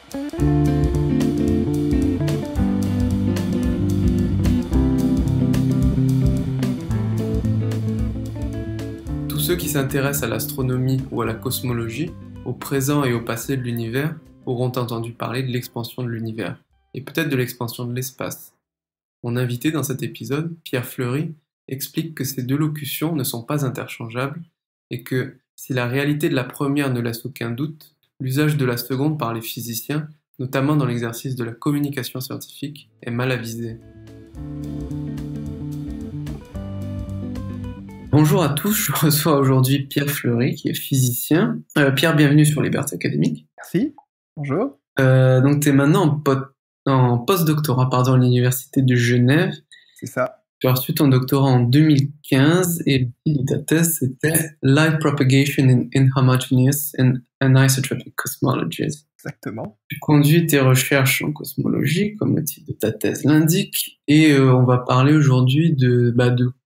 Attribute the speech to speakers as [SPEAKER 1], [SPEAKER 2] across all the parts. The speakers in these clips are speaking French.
[SPEAKER 1] Tous ceux qui s'intéressent à l'astronomie ou à la cosmologie, au présent et au passé de l'univers, auront entendu parler de l'expansion de l'univers, et peut-être de l'expansion de l'espace. Mon invité dans cet épisode, Pierre Fleury, explique que ces deux locutions ne sont pas interchangeables, et que, si la réalité de la première ne laisse aucun doute, l'usage de la seconde par les physiciens, notamment dans l'exercice de la communication scientifique, est mal avisé. Bonjour à tous, je reçois aujourd'hui Pierre Fleury, qui est physicien. Pierre, bienvenue sur Liberté Académique.
[SPEAKER 2] Merci, bonjour.
[SPEAKER 1] Donc tu es maintenant en post-doctorat à l'Université de Genève.
[SPEAKER 2] C'est ça.
[SPEAKER 1] Tu as reçu ton doctorat en 2015 et le titre de ta thèse c'était Light Propagation in Inhomogeneous and Anisotropic Cosmologies.
[SPEAKER 2] Exactement.
[SPEAKER 1] Tu conduis tes recherches en cosmologie, comme le titre de ta thèse l'indique, et on va parler aujourd'hui de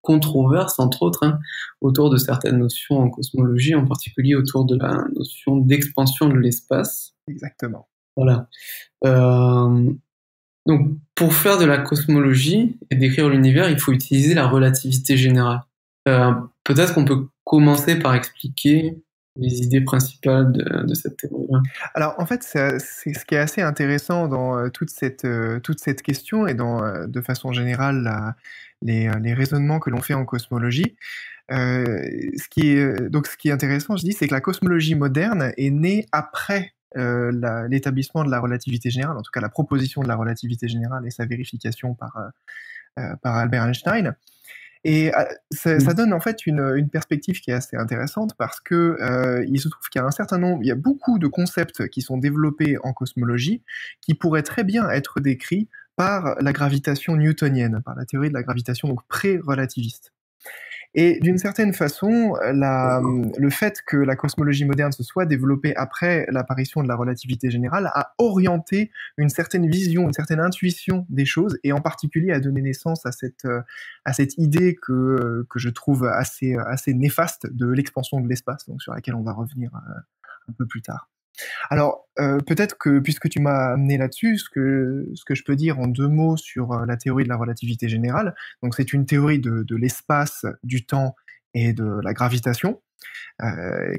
[SPEAKER 1] controverses, entre autres, autour de certaines notions en cosmologie, en particulier autour de la notion d'expansion de l'espace.
[SPEAKER 2] Exactement.
[SPEAKER 1] Voilà. Donc, pour faire de la cosmologie et décrire l'univers, il faut utiliser la relativité générale. Peut-être qu'on peut commencer par expliquer les idées principales de cette théorie-là.
[SPEAKER 2] Alors, en fait, c'est ce qui est assez intéressant dans toute cette question et dans, de façon générale, les raisonnements que l'on fait en cosmologie. Ce qui est intéressant, je dis, c'est que la cosmologie moderne est née après l'établissement de la relativité générale, en tout cas la proposition de la relativité générale et sa vérification par Albert Einstein. Et ça donne en fait une perspective qui est assez intéressante parce que il se trouve qu'il y a il y a beaucoup de concepts qui sont développés en cosmologie qui pourraient très bien être décrits par la gravitation newtonienne, par la théorie de la gravitation donc pré-relativiste. Et d'une certaine façon, le fait que la cosmologie moderne se soit développée après l'apparition de la relativité générale a orienté une certaine vision, une certaine intuition des choses, et en particulier a donné naissance à cette idée que je trouve assez néfaste de l'expansion de l'espace, donc sur laquelle on va revenir un peu plus tard. Alors, peut-être que, puisque tu m'as amené là-dessus, ce que je peux dire en 2 mots sur la théorie de la relativité générale, donc c'est une théorie de l'espace, du temps et de la gravitation,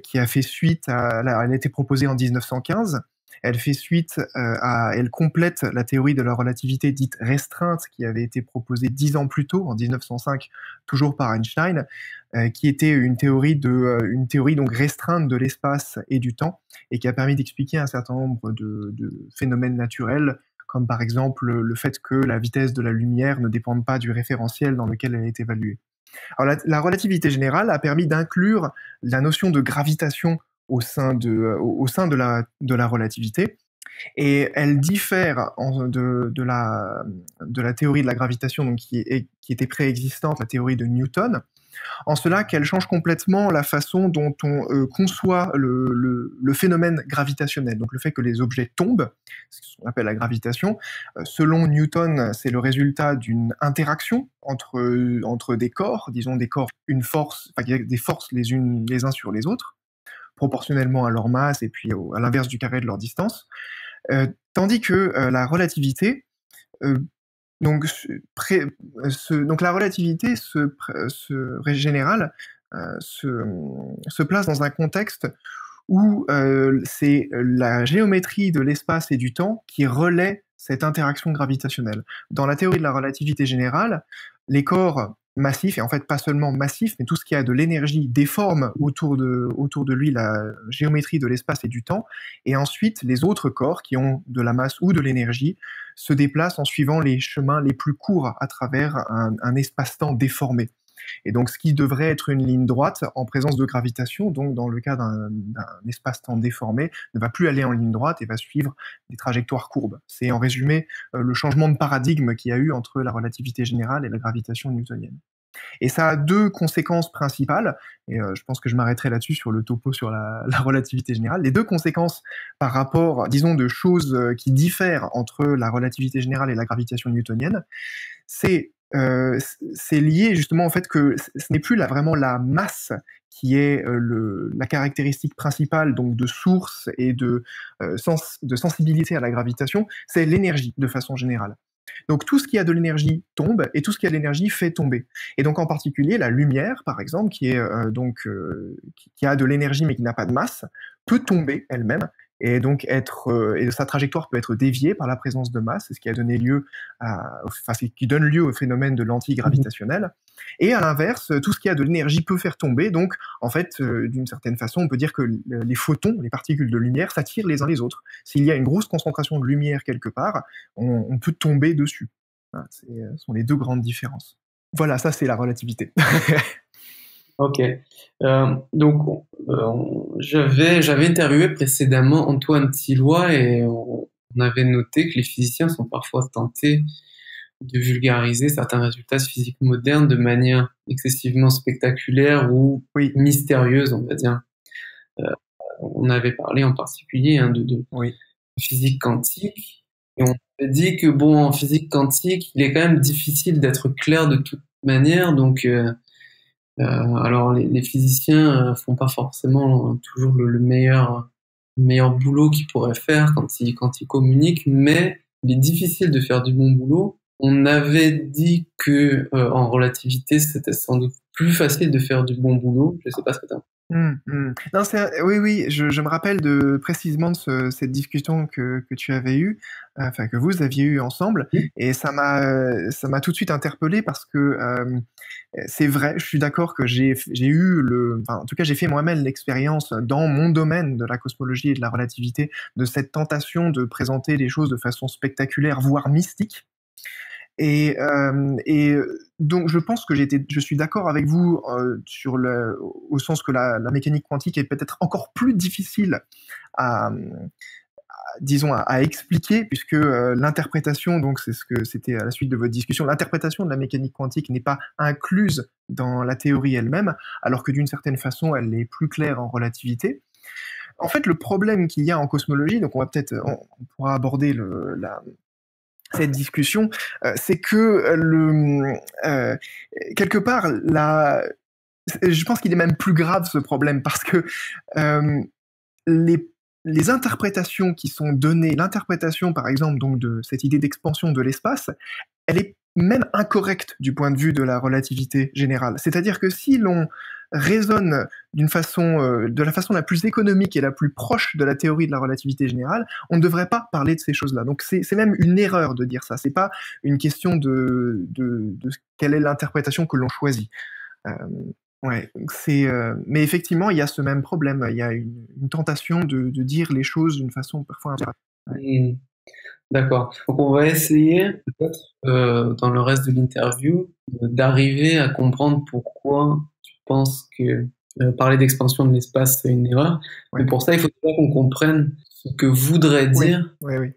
[SPEAKER 2] qui a fait suite elle a été proposée en 1915. Elle fait suite elle complète la théorie de la relativité dite restreinte qui avait été proposée 10 ans plus tôt, en 1905, toujours par Einstein, qui était une théorie donc restreinte de l'espace et du temps, et qui a permis d'expliquer un certain nombre de phénomènes naturels, comme par exemple le fait que la vitesse de la lumière ne dépende pas du référentiel dans lequel elle est évaluée. Alors la relativité générale a permis d'inclure la notion de gravitation au sein de la relativité, et elle diffère de la théorie de la gravitation donc qui était préexistante, la théorie de Newton, en cela qu'elle change complètement la façon dont on conçoit le phénomène gravitationnel, donc le fait que les objets tombent, ce qu'on appelle la gravitation. Selon Newton, c'est le résultat d'une interaction entre des corps, disons des corps, des forces les uns sur les autres, proportionnellement à leur masse et puis à l'inverse du carré de leur distance, tandis que la relativité, donc la relativité générale se place dans un contexte où c'est la géométrie de l'espace et du temps qui relaie cette interaction gravitationnelle. Dans la théorie de la relativité générale, les corps massif, et en fait pas seulement massif, mais tout ce qui a de l'énergie déforme autour de lui la géométrie de l'espace et du temps, et ensuite les autres corps qui ont de la masse ou de l'énergie se déplacent en suivant les chemins les plus courts à travers un espace-temps déformé. Et donc ce qui devrait être une ligne droite en présence de gravitation, donc dans le cas d'un espace-temps déformé, ne va plus aller en ligne droite et va suivre des trajectoires courbes. C'est en résumé le changement de paradigme qu'il y a eu entre la relativité générale et la gravitation newtonienne. Et ça a 2 conséquences principales, et je pense que je m'arrêterai là-dessus sur le topo sur la relativité générale. Les 2 conséquences par rapport, disons, de choses qui diffèrent entre la relativité générale et la gravitation newtonienne, c'est c'est lié justement au fait que ce n'est plus vraiment la masse qui est la caractéristique principale donc de source et de sensibilité à la gravitation, c'est l'énergie de façon générale. Donc tout ce qui a de l'énergie tombe et tout ce qui a de l'énergie fait tomber. Et donc en particulier la lumière, par exemple, qui a de l'énergie mais qui n'a pas de masse, peut tomber elle-même et donc et sa trajectoire peut être déviée par la présence de masse, c'est ce qui a donné lieu c'est qui donne lieu au phénomène de l'antigravitationnel. Et à l'inverse, tout ce qui a de l'énergie peut faire tomber. Donc en fait, d'une certaine façon, on peut dire que les photons, les particules de lumière, s'attirent les uns les autres. S'il y a une grosse concentration de lumière quelque part, on peut tomber dessus. Voilà, ce sont les deux grandes différences. Voilà, ça c'est la relativité.
[SPEAKER 1] Ok. J'avais interviewé précédemment Antoine Tilloy et on avait noté que les physiciens sont parfois tentés de vulgariser certains résultats physiques modernes de manière excessivement spectaculaire ou
[SPEAKER 2] Oui,
[SPEAKER 1] mystérieuse, on va dire. On avait parlé en particulier de
[SPEAKER 2] oui.
[SPEAKER 1] physique quantique et on avait dit que bon, en physique quantique, il est quand même difficile d'être clair de toute manière, donc alors les physiciens font pas forcément toujours le meilleur boulot qu'ils pourraient faire quand ils communiquent, mais il est difficile de faire du bon boulot. On avait dit que en relativité, c'était sans doute plus facile de faire du bon boulot. Je sais pas ce que t'as.
[SPEAKER 2] Non, oui, oui, je me rappelle précisément de cette discussion que tu avais eue, enfin que vous aviez eue ensemble, et ça m'a tout de suite interpellé parce que c'est vrai, je suis d'accord que j'ai eu enfin, en tout cas j'ai fait moi-même l'expérience dans mon domaine de la cosmologie et de la relativité de cette tentation de présenter les choses de façon spectaculaire, voire mystique. Et donc je pense que je suis d'accord avec vous au sens que la mécanique quantique est peut-être encore plus difficile à, disons à expliquer puisque l'interprétation, donc c'est ce que c'était à la suite de votre discussion, l'interprétation de la mécanique quantique n'est pas incluse dans la théorie elle-même, alors que d'une certaine façon elle est plus claire en relativité. En fait, le problème qu'il y a en cosmologie, donc on pourra aborder cette discussion, c'est que quelque part, je pense qu'il est même plus grave ce problème parce que les, les interprétations qui sont données, l'interprétation par exemple donc de cette idée d'expansion de l'espace, elle est même incorrecte du point de vue de la relativité générale. C'est-à-dire que si l'on raisonne de la façon la plus économique et la plus proche de la théorie de la relativité générale, on ne devrait pas parler de ces choses-là. Donc c'est même une erreur de dire ça. C'est pas une question de quelle est l'interprétation que l'on choisit. Euh, ouais, mais effectivement, il y a ce même problème. Il y a une tentation de dire les choses d'une façon parfois inverse. Ouais.
[SPEAKER 1] D'accord. Donc on va essayer peut-être dans le reste de l'interview d'arriver à comprendre pourquoi tu penses que parler d'expansion de l'espace c'est une erreur.
[SPEAKER 2] Ouais.
[SPEAKER 1] Mais pour ça, il faut déjà qu'on comprenne ce que voudrait dire
[SPEAKER 2] oui.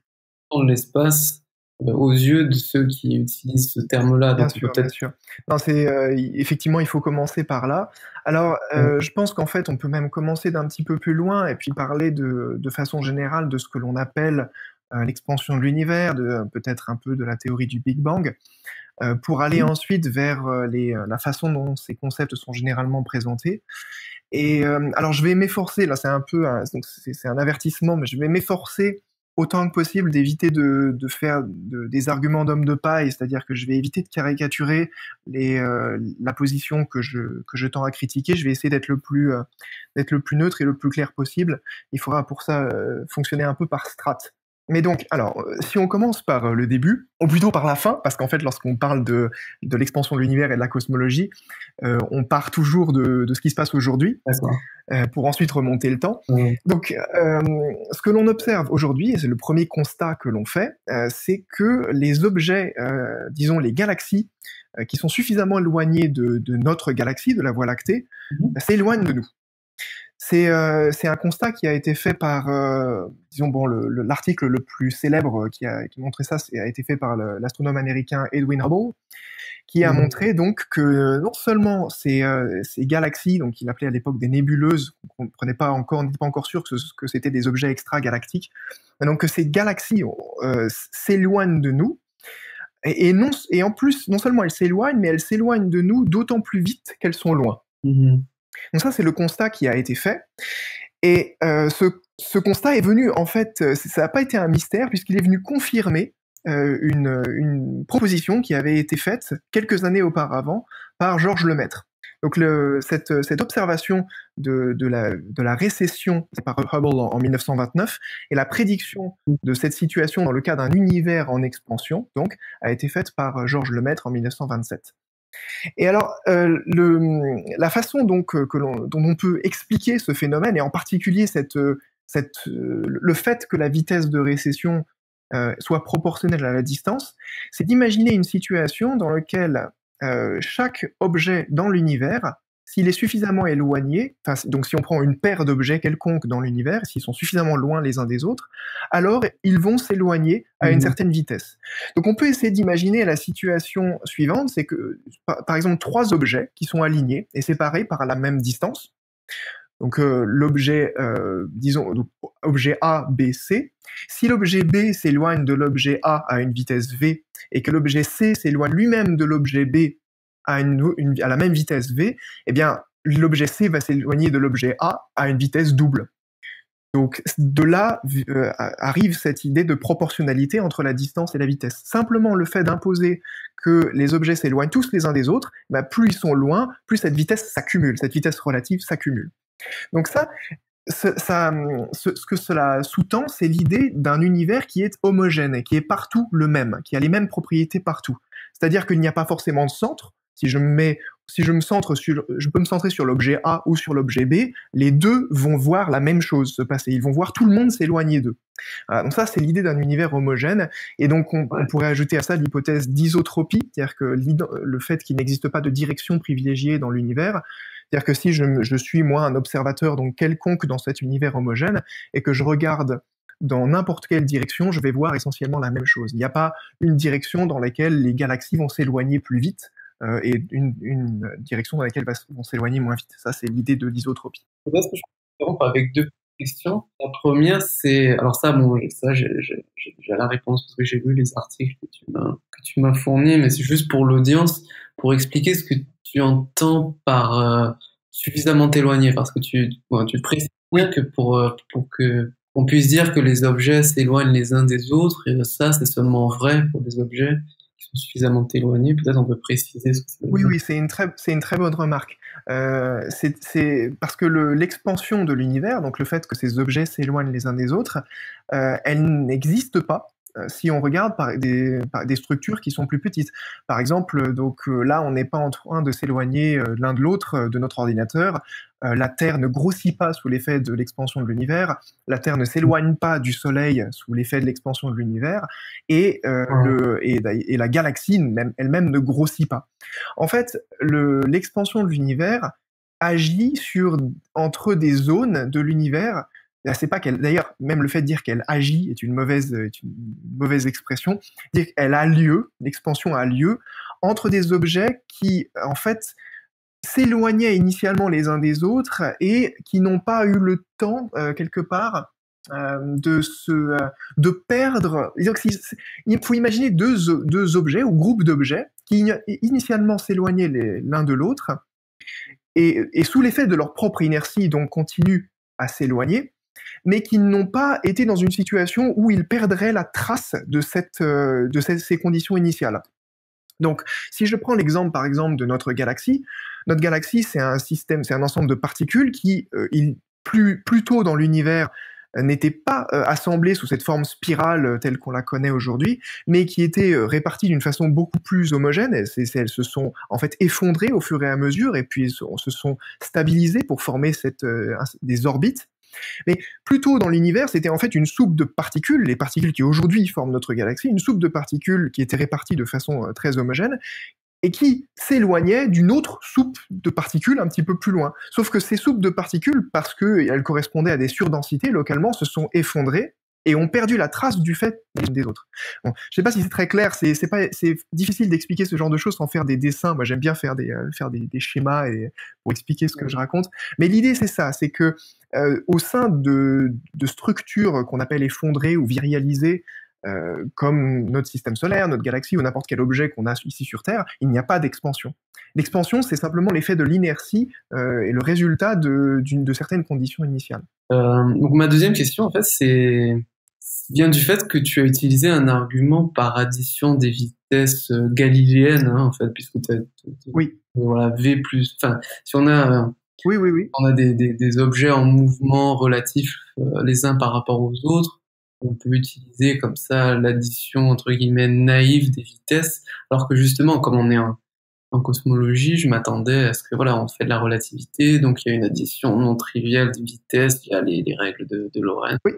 [SPEAKER 1] dans l'espace aux yeux de ceux qui utilisent ce terme-là.
[SPEAKER 2] Bien
[SPEAKER 1] Donc
[SPEAKER 2] sûr, bien sûr. Non, effectivement, il faut commencer par là. Alors, je pense qu'en fait, on peut même commencer d'un petit peu plus loin et puis parler de façon générale de ce que l'on appelle l'expansion de l'univers, peut-être un peu de la théorie du Big Bang, pour aller ensuite vers la façon dont ces concepts sont généralement présentés. Et alors, je vais m'efforcer, là, c'est un avertissement, mais je vais m'efforcer autant que possible d'éviter de faire des arguments d'homme de paille, c'est-à-dire que je vais éviter de caricaturer la position que je tends à critiquer. Je vais essayer d'être le plus neutre et le plus clair possible. Il faudra pour ça fonctionner un peu par strates. Mais donc, alors, si on commence par le début, ou plutôt par la fin, parce qu'en fait, lorsqu'on parle de l'expansion de l'univers et de la cosmologie, on part toujours de ce qui se passe aujourd'hui, pour ensuite remonter le temps. Donc, ce que l'on observe aujourd'hui, et c'est le premier constat que l'on fait, c'est que les objets, disons les galaxies, qui sont suffisamment éloignés de notre galaxie, de la Voie lactée, s'éloignent de nous. C'est un constat qui a été fait par, disons bon, l'article le plus célèbre qui montrait ça, a été fait par l'astronome américain Edwin Hubble, qui a montré donc que non seulement ces galaxies, donc il appelait à l'époque des nébuleuses, on n'était pas encore sûr que c'était des objets extragalactiques, donc que ces galaxies s'éloignent de nous, et en plus, non seulement elles s'éloignent, mais elles s'éloignent de nous d'autant plus vite qu'elles sont loin. Donc ça, c'est le constat qui a été fait. Et ce constat est venu, en fait, ça n'a pas été un mystère, puisqu'il est venu confirmer une proposition qui avait été faite quelques années auparavant par Georges Lemaître. Donc cette observation de la récession par Hubble en 1929 et la prédiction de cette situation dans le cas d'un univers en expansion, donc, a été faite par Georges Lemaître en 1927. Et alors, la façon donc, dont on peut expliquer ce phénomène, et en particulier le fait que la vitesse de récession soit proportionnelle à la distance, c'est d'imaginer une situation dans laquelle chaque objet dans l'univers, s'il est suffisamment éloigné, donc si on prend une paire d'objets quelconques dans l'univers, s'ils sont suffisamment loin les uns des autres, alors ils vont s'éloigner à une certaine vitesse. Donc on peut essayer d'imaginer la situation suivante, c'est que, par exemple, 3 objets qui sont alignés et séparés par la même distance, donc l'objet, disons, objet A, B, C, si l'objet B s'éloigne de l'objet A à une vitesse V, et que l'objet C s'éloigne lui-même de l'objet B à la même vitesse V, eh bien, l'objet C va s'éloigner de l'objet A à une vitesse double. Donc, de là arrive cette idée de proportionnalité entre la distance et la vitesse. Simplement le fait d'imposer que les objets s'éloignent tous les uns des autres, bah, plus ils sont loin, plus cette vitesse s'accumule, cette vitesse relative s'accumule. Donc ce que cela sous-tend, c'est l'idée d'un univers qui est homogène et qui est partout le même, qui a les mêmes propriétés partout. C'est-à-dire qu'il n'y a pas forcément de centre. Si je peux me centrer sur l'objet A ou sur l'objet B, les deux vont voir la même chose se passer. Ils vont voir tout le monde s'éloigner d'eux. Voilà, donc ça, c'est l'idée d'un univers homogène. Et donc, on pourrait ajouter à ça l'hypothèse d'isotropie, c'est-à-dire que le fait qu'il n'existe pas de direction privilégiée dans l'univers. C'est-à-dire que si je suis, moi, un observateur donc quelconque dans cet univers homogène, et que je regarde dans n'importe quelle direction, je vais voir essentiellement la même chose. Il n'y a pas une direction dans laquelle les galaxies vont s'éloigner plus vite, et une direction dans laquelle vont s'éloigner moins vite. Ça, c'est l'idée de l'isotropie.
[SPEAKER 1] Peut-être que je peux interrompre avec 2 questions. La première, c'est... Alors ça, bon, ça, j'ai la réponse parce que j'ai lu les articles que tu m'as fournis, mais c'est juste pour l'audience, pour expliquer ce que tu entends par suffisamment éloigné, parce que tu précises bien que pour que on puisse dire que les objets s'éloignent les uns des autres, et ça, c'est seulement vrai pour des objets qui sont suffisamment éloignés. Peut-être on peut préciser ce que ça veut dire.
[SPEAKER 2] Oui, c'est une très bonne remarque. C'est parce que l'expansion de l'univers, donc le fait que ces objets s'éloignent les uns des autres, elle n'existe pas si on regarde par des structures qui sont plus petites. Par exemple, donc là, on n'est pas en train de s'éloigner l'un de l'autre de notre ordinateur. La Terre ne grossit pas sous l'effet de l'expansion de l'univers. La Terre ne s'éloigne pas du Soleil sous l'effet de l'expansion de l'univers. Et la galaxie elle-même ne grossit pas. En fait, l'expansion de l'univers agit entre des zones de l'univers. C'est pas qu'elle, d'ailleurs, même le fait de dire qu'elle agit est une mauvaise expression. Dire qu'elle a lieu, l'expansion a lieu entre des objets qui, en fait, s'éloignaient initialement les uns des autres et qui n'ont pas eu le temps, quelque part, de perdre. Il faut imaginer deux objets ou groupes d'objets qui initialement s'éloignaient l'un de l'autre et sous l'effet de leur propre inertie, donc continuent à s'éloigner, mais qui n'ont pas été dans une situation où ils perdraient la trace de ces conditions initiales. Donc, si je prends l'exemple, par exemple, de notre galaxie, c'est un ensemble de particules qui, plus tôt dans l'univers, n'étaient pas assemblées sous cette forme spirale telle qu'on la connaît aujourd'hui, mais qui étaient réparties d'une façon beaucoup plus homogène. Elles se sont en fait effondrées au fur et à mesure, et puis se sont stabilisées pour former des orbites. Mais plus tôt dans l'univers, c'était en fait une soupe de particules, les particules qui aujourd'hui forment notre galaxie, une soupe de particules qui était répartie de façon très homogène, et qui s'éloignait d'une autre soupe de particules un petit peu plus loin. Sauf que ces soupes de particules, parce qu'elles correspondaient à des surdensités localement, se sont effondrées et ont perdu la trace du fait les unes des autres. Bon, je sais pas si c'est très clair, c'est difficile d'expliquer ce genre de choses sans faire des dessins. Moi, j'aime bien faire des schémas pour expliquer ce que je raconte. Mais l'idée, c'est ça, c'est que au sein de structures qu'on appelle effondrées ou virialisées, comme notre système solaire, notre galaxie ou n'importe quel objet qu'on a ici sur Terre, il n'y a pas d'expansion. L'expansion, c'est simplement l'effet de l'inertie et le résultat de certaines conditions initiales.
[SPEAKER 1] Donc ma deuxième question, en fait, vient du fait que tu as utilisé un argument par addition des vitesses galiléennes, hein, en fait, puisque
[SPEAKER 2] Oui.
[SPEAKER 1] voilà, V plus, enfin, si on a,
[SPEAKER 2] Oui, oui, oui.
[SPEAKER 1] on a des objets en mouvement relatifs les uns par rapport aux autres, on peut utiliser comme ça l'addition, entre guillemets, naïve des vitesses, alors que justement, comme on est en cosmologie, je m'attendais à ce que, voilà, on fait de la relativité, donc il y a une addition non triviale de vitesses via les règles de Lorentz.
[SPEAKER 2] Oui.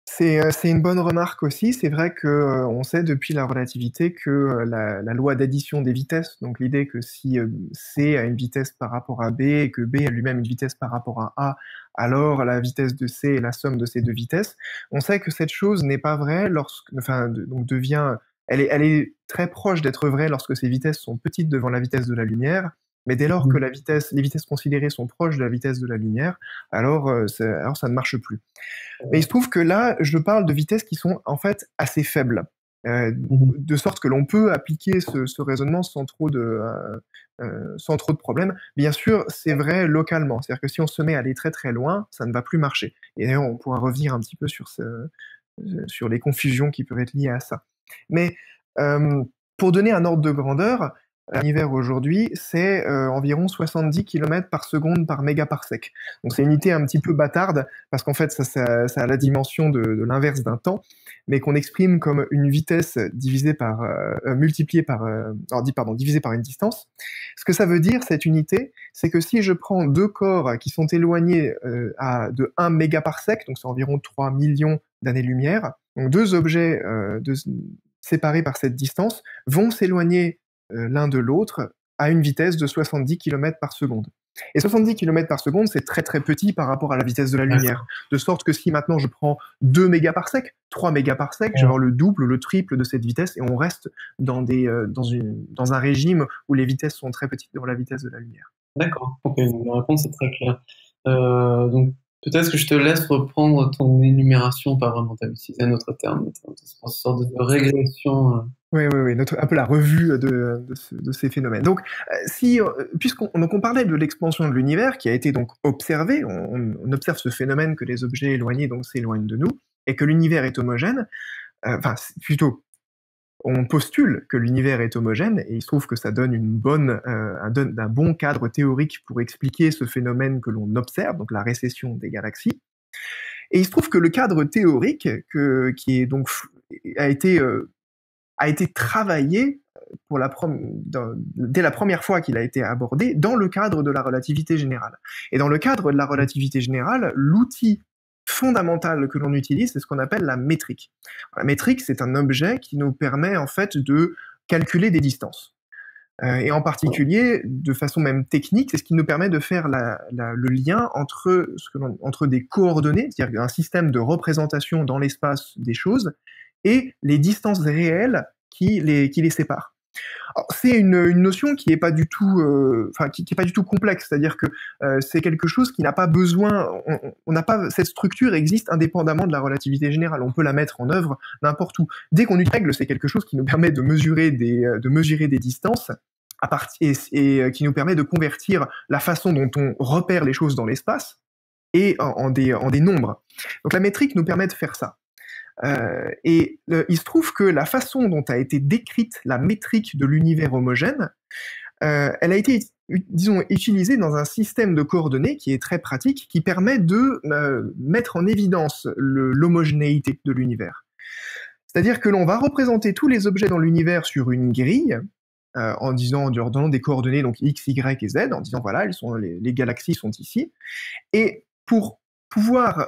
[SPEAKER 2] C'est une bonne remarque aussi. C'est vrai que on sait depuis la relativité que la loi d'addition des vitesses, donc l'idée que si C a une vitesse par rapport à B et que B a lui-même une vitesse par rapport à A, alors la vitesse de C est la somme de ces deux vitesses. On sait que cette chose n'est pas vraie donc elle est très proche d'être vraie lorsque ces vitesses sont petites devant la vitesse de la lumière. Mais dès lors que les vitesses considérées sont proches de la vitesse de la lumière, alors ça ne marche plus. Mais il se trouve que là, je parle de vitesses qui sont en fait assez faibles, de sorte que l'on peut appliquer ce raisonnement sans trop de problèmes. Bien sûr, c'est vrai localement, c'est-à-dire que si on se met à aller très très loin, ça ne va plus marcher. Et d'ailleurs, on pourra revenir un petit peu sur les confusions qui peuvent être liées à ça. Mais pour donner un ordre de grandeur, l'univers aujourd'hui, c'est environ 70 km par seconde par mégaparsec. Donc c'est une unité un petit peu bâtarde, parce qu'en fait, ça a la dimension de l'inverse d'un temps, mais qu'on exprime comme une vitesse divisée par, divisée par une distance. Ce que ça veut dire, cette unité, c'est que si je prends deux corps qui sont éloignés de 1 mégaparsec, donc c'est environ 3 millions d'années-lumière, donc deux objets séparés par cette distance vont s'éloigner l'un de l'autre à une vitesse de 70 km par seconde. Et 70 km par seconde, c'est très très petit par rapport à la vitesse de la lumière. De sorte que si maintenant je prends 2 mégaparsecs, 3 mégaparsecs, je vais avoir le double ou le triple de cette vitesse et on reste dans un régime où les vitesses sont très petites devant la vitesse de la lumière.
[SPEAKER 1] D'accord, ok, donc la réponse est très claire. Donc peut-être que je te laisse reprendre ton énumération, pas vraiment, tu as utilisé un autre terme, une sorte de régression.
[SPEAKER 2] Oui, un peu la revue de ces phénomènes. Donc, puisqu'on parlait de l'expansion de l'univers qui a été donc observée, on observe ce phénomène que les objets éloignés donc s'éloignent de nous et que l'univers est homogène. Plutôt, on postule que l'univers est homogène et il se trouve que ça donne un bon cadre théorique pour expliquer ce phénomène que l'on observe, donc la récession des galaxies. Et il se trouve que le cadre théorique qui est donc a été travaillé dès la première fois qu'il a été abordé dans le cadre de la relativité générale. Et dans le cadre de la relativité générale, l'outil fondamental que l'on utilise, c'est ce qu'on appelle la métrique. La métrique, c'est un objet qui nous permet en fait de calculer des distances. Et en particulier, de façon même technique, c'est ce qui nous permet de faire le lien entre des coordonnées, c'est-à-dire un système de représentation dans l'espace des choses, et les distances réelles qui les séparent. C'est une notion qui est pas du tout, qui est pas du tout complexe, c'est-à-dire que c'est quelque chose qui n'a pas besoin, on n'a pas, cette structure existe indépendamment de la relativité générale. On peut la mettre en œuvre n'importe où. Dès qu'on utilise une règle, c'est quelque chose qui nous permet de mesurer des distances et qui nous permet de convertir la façon dont on repère les choses dans l'espace et en des nombres. Donc la métrique nous permet de faire ça. Il se trouve que la façon dont a été décrite la métrique de l'univers homogène, elle a été, disons, utilisée dans un système de coordonnées qui est très pratique, qui permet de mettre en évidence l'homogénéité de l'univers. C'est-à-dire que l'on va représenter tous les objets dans l'univers sur une grille, en donnant des coordonnées, donc X, Y et Z, en disant voilà, les galaxies sont ici. Et pour pouvoir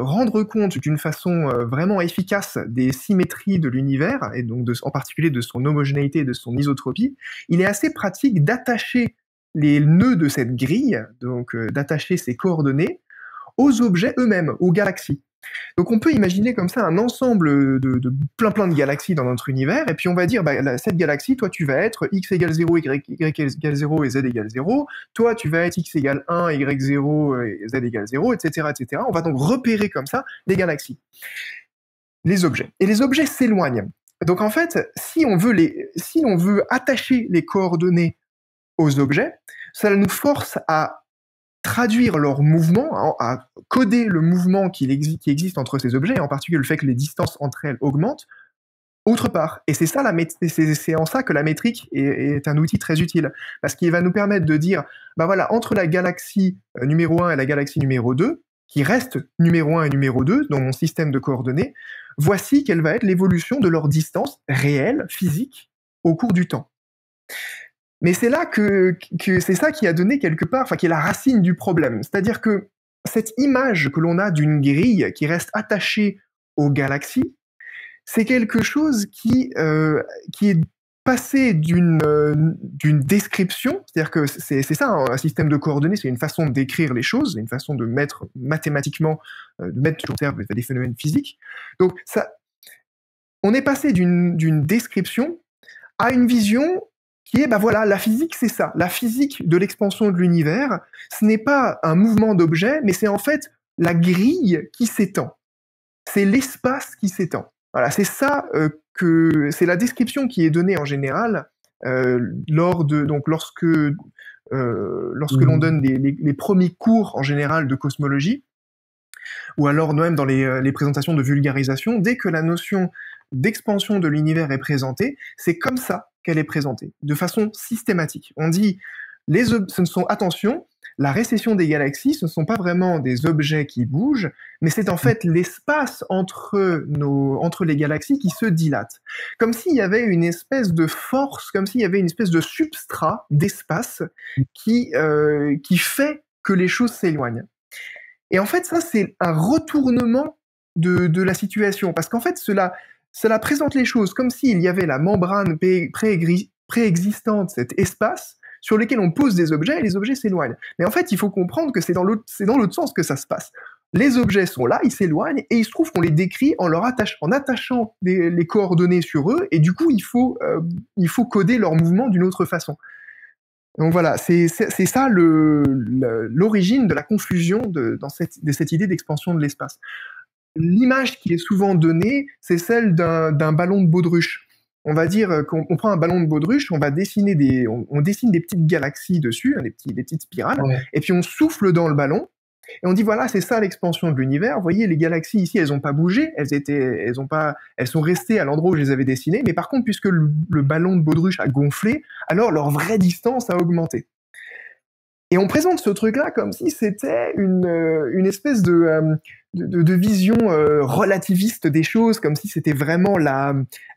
[SPEAKER 2] rendre compte d'une façon vraiment efficace des symétries de l'univers, et donc en particulier de son homogénéité et de son isotropie, il est assez pratique d'attacher les nœuds de cette grille, donc d'attacher ces coordonnées, aux objets eux-mêmes, aux galaxies. Donc on peut imaginer comme ça un ensemble de plein de galaxies dans notre univers, et puis on va dire, cette galaxie, toi tu vas être x égale 0, y égale 0 et z égale 0, toi tu vas être x égale 1, y 0 et z égale 0, etc., etc. On va donc repérer comme ça des galaxies. les objets. Et les objets s'éloignent. Donc en fait, si on veut attacher les coordonnées aux objets, ça nous force à traduire leur mouvement, à coder le mouvement qui existe entre ces objets, et en particulier le fait que les distances entre elles augmentent, autre part. Et c'est en ça que la métrique est un outil très utile, parce qu'il va nous permettre de dire, bah voilà, entre la galaxie numéro 1 et la galaxie numéro 2, qui reste numéro 1 et numéro 2 dans mon système de coordonnées, voici quelle va être l'évolution de leur distance réelle, physique, au cours du temps. Mais c'est là que c'est ça qui a donné quelque part, enfin qui est la racine du problème. C'est-à-dire que cette image que l'on a d'une grille qui reste attachée aux galaxies, c'est quelque chose qui est passé d'une description, c'est-à-dire que c'est ça, un système de coordonnées, c'est une façon de décrire les choses, une façon de mettre mathématiquement, de mettre sur terme des phénomènes physiques. Donc ça, on est passé d'une description à une vision qui est, bah voilà, la physique, c'est ça. La physique de l'expansion de l'univers, ce n'est pas un mouvement d'objets, mais c'est en fait la grille qui s'étend. C'est l'espace qui s'étend. Voilà, c'est ça c'est la description qui est donnée en général lorsque l'on donne les premiers cours en général de cosmologie, ou alors même dans les présentations de vulgarisation. Dès que la notion d'expansion de l'univers est présentée, c'est comme ça qu'elle est présentée, de façon systématique. On dit, attention, la récession des galaxies, ce ne sont pas vraiment des objets qui bougent, mais c'est en fait l'espace entre les galaxies qui se dilate. Comme s'il y avait une espèce de force, comme s'il y avait une espèce de substrat d'espace qui fait que les choses s'éloignent. Et en fait, ça, c'est un retournement de la situation, parce qu'en fait, cela présente les choses comme s'il y avait la membrane préexistante, cet espace, sur lequel on pose des objets et les objets s'éloignent. Mais en fait, il faut comprendre que c'est dans l'autre sens que ça se passe. Les objets sont là, ils s'éloignent, et il se trouve qu'on les décrit en attachant les coordonnées sur eux, et du coup, il faut coder leur mouvement d'une autre façon. Donc voilà, c'est ça l'origine de la confusion de cette idée d'expansion de l'espace. L'image qui est souvent donnée, c'est celle d'un ballon de baudruche. On va dire qu'on prend un ballon de baudruche, on dessine des petites galaxies dessus, des petites spirales, ouais. Et puis on souffle dans le ballon, et on dit voilà, c'est ça l'expansion de l'univers. Vous voyez, les galaxies ici, elles n'ont pas bougé, elles sont restées à l'endroit où je les avais dessinées, mais par contre, puisque le ballon de baudruche a gonflé, alors leur vraie distance a augmenté. Et on présente ce truc-là comme si c'était une espèce de vision relativiste des choses, comme si c'était vraiment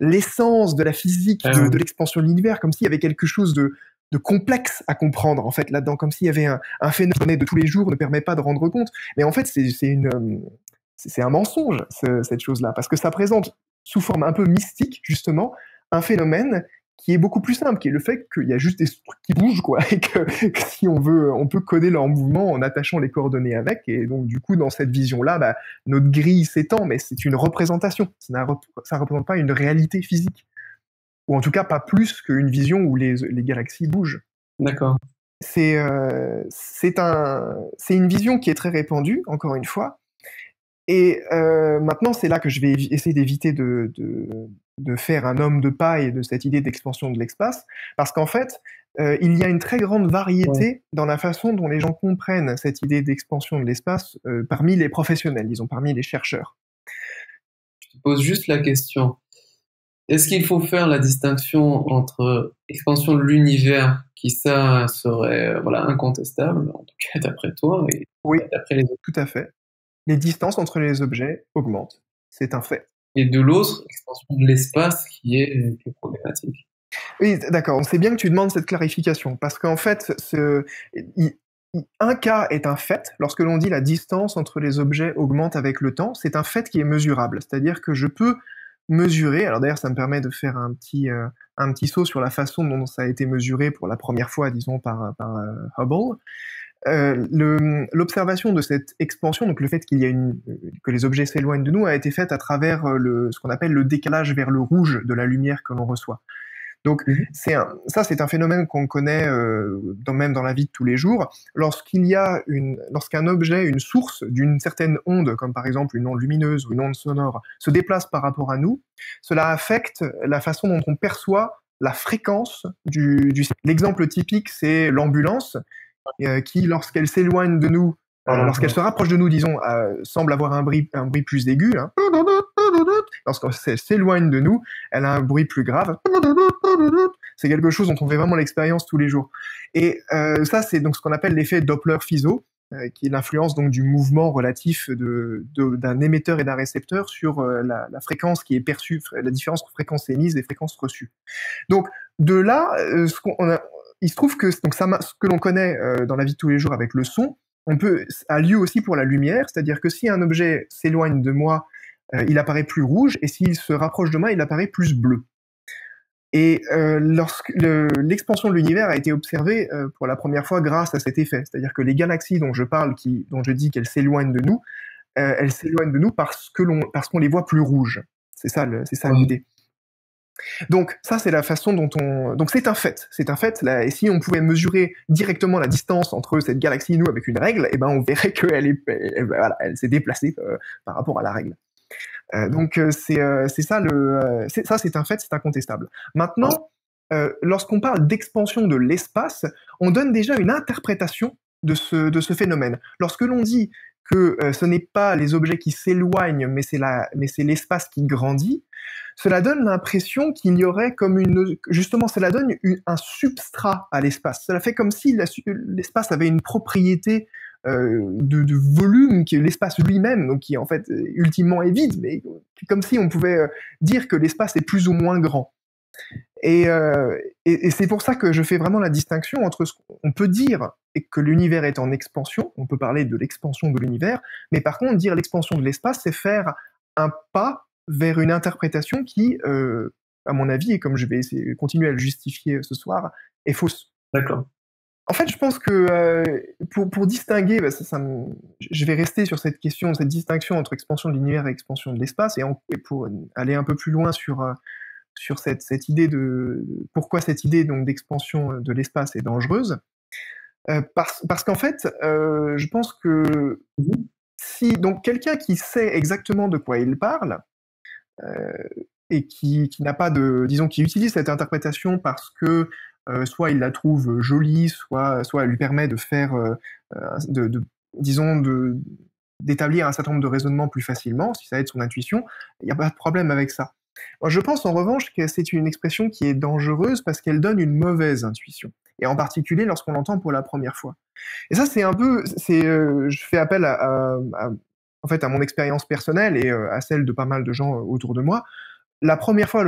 [SPEAKER 2] l'essence de la physique, de l'expansion de l'univers, comme s'il y avait quelque chose de complexe à comprendre, en fait, là-dedans, comme s'il y avait un phénomène de tous les jours ne permet pas de rendre compte. Mais en fait, c'est un mensonge, cette chose-là, parce que ça présente, sous forme un peu mystique, justement, un phénomène qui est beaucoup plus simple, qui est le fait qu'il y a juste des trucs qui bougent, quoi, et que si on veut, on peut coder leur mouvement en attachant les coordonnées avec, et donc du coup, dans cette vision-là, bah, notre grille s'étend, mais c'est une représentation, ça représente pas une réalité physique, ou en tout cas pas plus qu'une vision où les galaxies bougent.
[SPEAKER 1] D'accord.
[SPEAKER 2] C'est une vision qui est très répandue, encore une fois, et maintenant, c'est là que je vais essayer d'éviter de faire un homme de paille de cette idée d'expansion de l'espace, parce qu'en fait, il y a une très grande variété dans la façon dont les gens comprennent cette idée d'expansion de l'espace parmi les professionnels, disons, parmi les chercheurs.
[SPEAKER 1] Je te pose juste la question. Est-ce qu'il faut faire la distinction entre expansion de l'univers, qui ça serait incontestable, en tout cas d'après toi, et d'après les autres?
[SPEAKER 2] Tout à fait. Les distances entre les objets augmentent. C'est un fait.
[SPEAKER 1] Et de l'autre, expansion de l'espace qui est plus problématique.
[SPEAKER 2] Oui, d'accord. C'est bien que tu demandes cette clarification, parce qu'en fait, un cas est un fait. Lorsque l'on dit la distance entre les objets augmente avec le temps, c'est un fait qui est mesurable. C'est-à-dire que je peux mesurer, alors d'ailleurs ça me permet de faire un petit saut sur la façon dont ça a été mesuré pour la première fois, disons, par Hubble. L'observation de cette expansion, donc le fait que les objets s'éloignent de nous, a été faite à travers ce qu'on appelle le décalage vers le rouge de la lumière que l'on reçoit. Donc,
[SPEAKER 1] Mhm.
[SPEAKER 2] ça, c'est un phénomène qu'on connaît même dans la vie de tous les jours. Lorsqu'un objet, une source d'une certaine onde, comme par exemple une onde lumineuse ou une onde sonore, se déplace par rapport à nous, cela affecte la façon dont on perçoit la fréquence L'exemple typique, c'est l'ambulance qui, lorsqu'elle s'éloigne de nous,
[SPEAKER 1] Voilà.
[SPEAKER 2] lorsqu'elle se rapproche de nous, disons, semble avoir un bruit plus aigu. Hein. Lorsqu'elle s'éloigne de nous, elle a un bruit plus grave. C'est quelque chose dont on fait vraiment l'expérience tous les jours. Et ça, c'est donc ce qu'on appelle l'effet Doppler-Fizeau, qui est l'influence donc du mouvement relatif d'un émetteur et d'un récepteur sur la fréquence qui est perçue, la différence entre fréquence émise et fréquence reçue. Donc de là, il se trouve que donc ce que l'on connaît dans la vie de tous les jours avec le son, a lieu aussi pour la lumière, c'est-à-dire que si un objet s'éloigne de moi, il apparaît plus rouge, et s'il se rapproche de moi, il apparaît plus bleu. Et lorsque l'expansion de l'univers a été observée pour la première fois grâce à cet effet, c'est-à-dire que les galaxies dont je parle, dont je dis qu'elles s'éloignent de nous, elles s'éloignent de nous parce qu'on les voit plus rouges. C'est ça l'idée. Donc ça, c'est la façon dont donc c'est un fait là, et si on pouvait mesurer directement la distance entre cette galaxie et nous avec une règle, eh ben on verrait elle s'est déplacée par rapport à la règle. Donc c'est ça c'est un fait, c'est incontestable. Maintenant, lorsqu'on parle d'expansion de l'espace, on donne déjà une interprétation de ce phénomène. Lorsque l'on dit que ce n'est pas les objets qui s'éloignent, mais c'est l'espace qui grandit, cela donne l'impression qu'il y aurait cela donne un substrat à l'espace. Cela fait comme si l'espace avait une propriété de volume qui est l'espace lui-même, donc qui en fait ultimement est vide, mais comme si on pouvait dire que l'espace est plus ou moins grand. Et c'est pour ça que je fais vraiment la distinction entre ce qu'on peut dire et que l'univers est en expansion, on peut parler de l'expansion de l'univers, mais par contre dire l'expansion de l'espace, c'est faire un pas vers une interprétation qui, à mon avis, et comme je vais continuer à le justifier ce soir, est fausse.
[SPEAKER 1] D'accord.
[SPEAKER 2] En fait, je pense que pour distinguer, je vais rester sur cette distinction entre expansion de l'univers et expansion de l'espace, et pour aller un peu plus loin sur cette idée pourquoi cette idée donc d'expansion de l'espace est dangereuse, parce qu'en fait, je pense que si donc quelqu'un qui sait exactement de quoi il parle, et qui n'a pas disons, qui utilise cette interprétation parce que soit il la trouve jolie, soit elle lui permet de faire, disons, d'établir un certain nombre de raisonnements plus facilement, si ça aide son intuition, il n'y a pas de problème avec ça. Moi, je pense en revanche que c'est une expression qui est dangereuse parce qu'elle donne une mauvaise intuition, et en particulier lorsqu'on l'entend pour la première fois. Et ça, je fais appel en fait, à mon expérience personnelle et à celle de pas mal de gens autour de moi. Le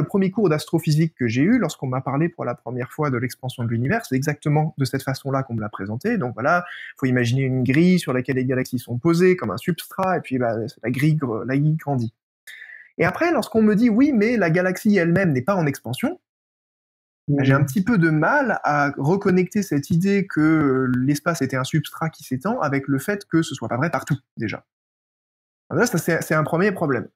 [SPEAKER 2] premier cours d'astrophysique que j'ai eu, lorsqu'on m'a parlé pour la première fois de l'expansion de l'univers, c'est exactement de cette façon-là qu'on me l'a présenté. Donc voilà, il faut imaginer une grille sur laquelle les galaxies sont posées comme un substrat, et puis la grille grandit. Et après, lorsqu'on me dit oui, mais la galaxie elle-même n'est pas en expansion, j'ai un petit peu de mal à reconnecter cette idée que l'espace était un substrat qui s'étend avec le fait que ce soit pas vrai partout, déjà. Alors là, ça, c'est un premier problème.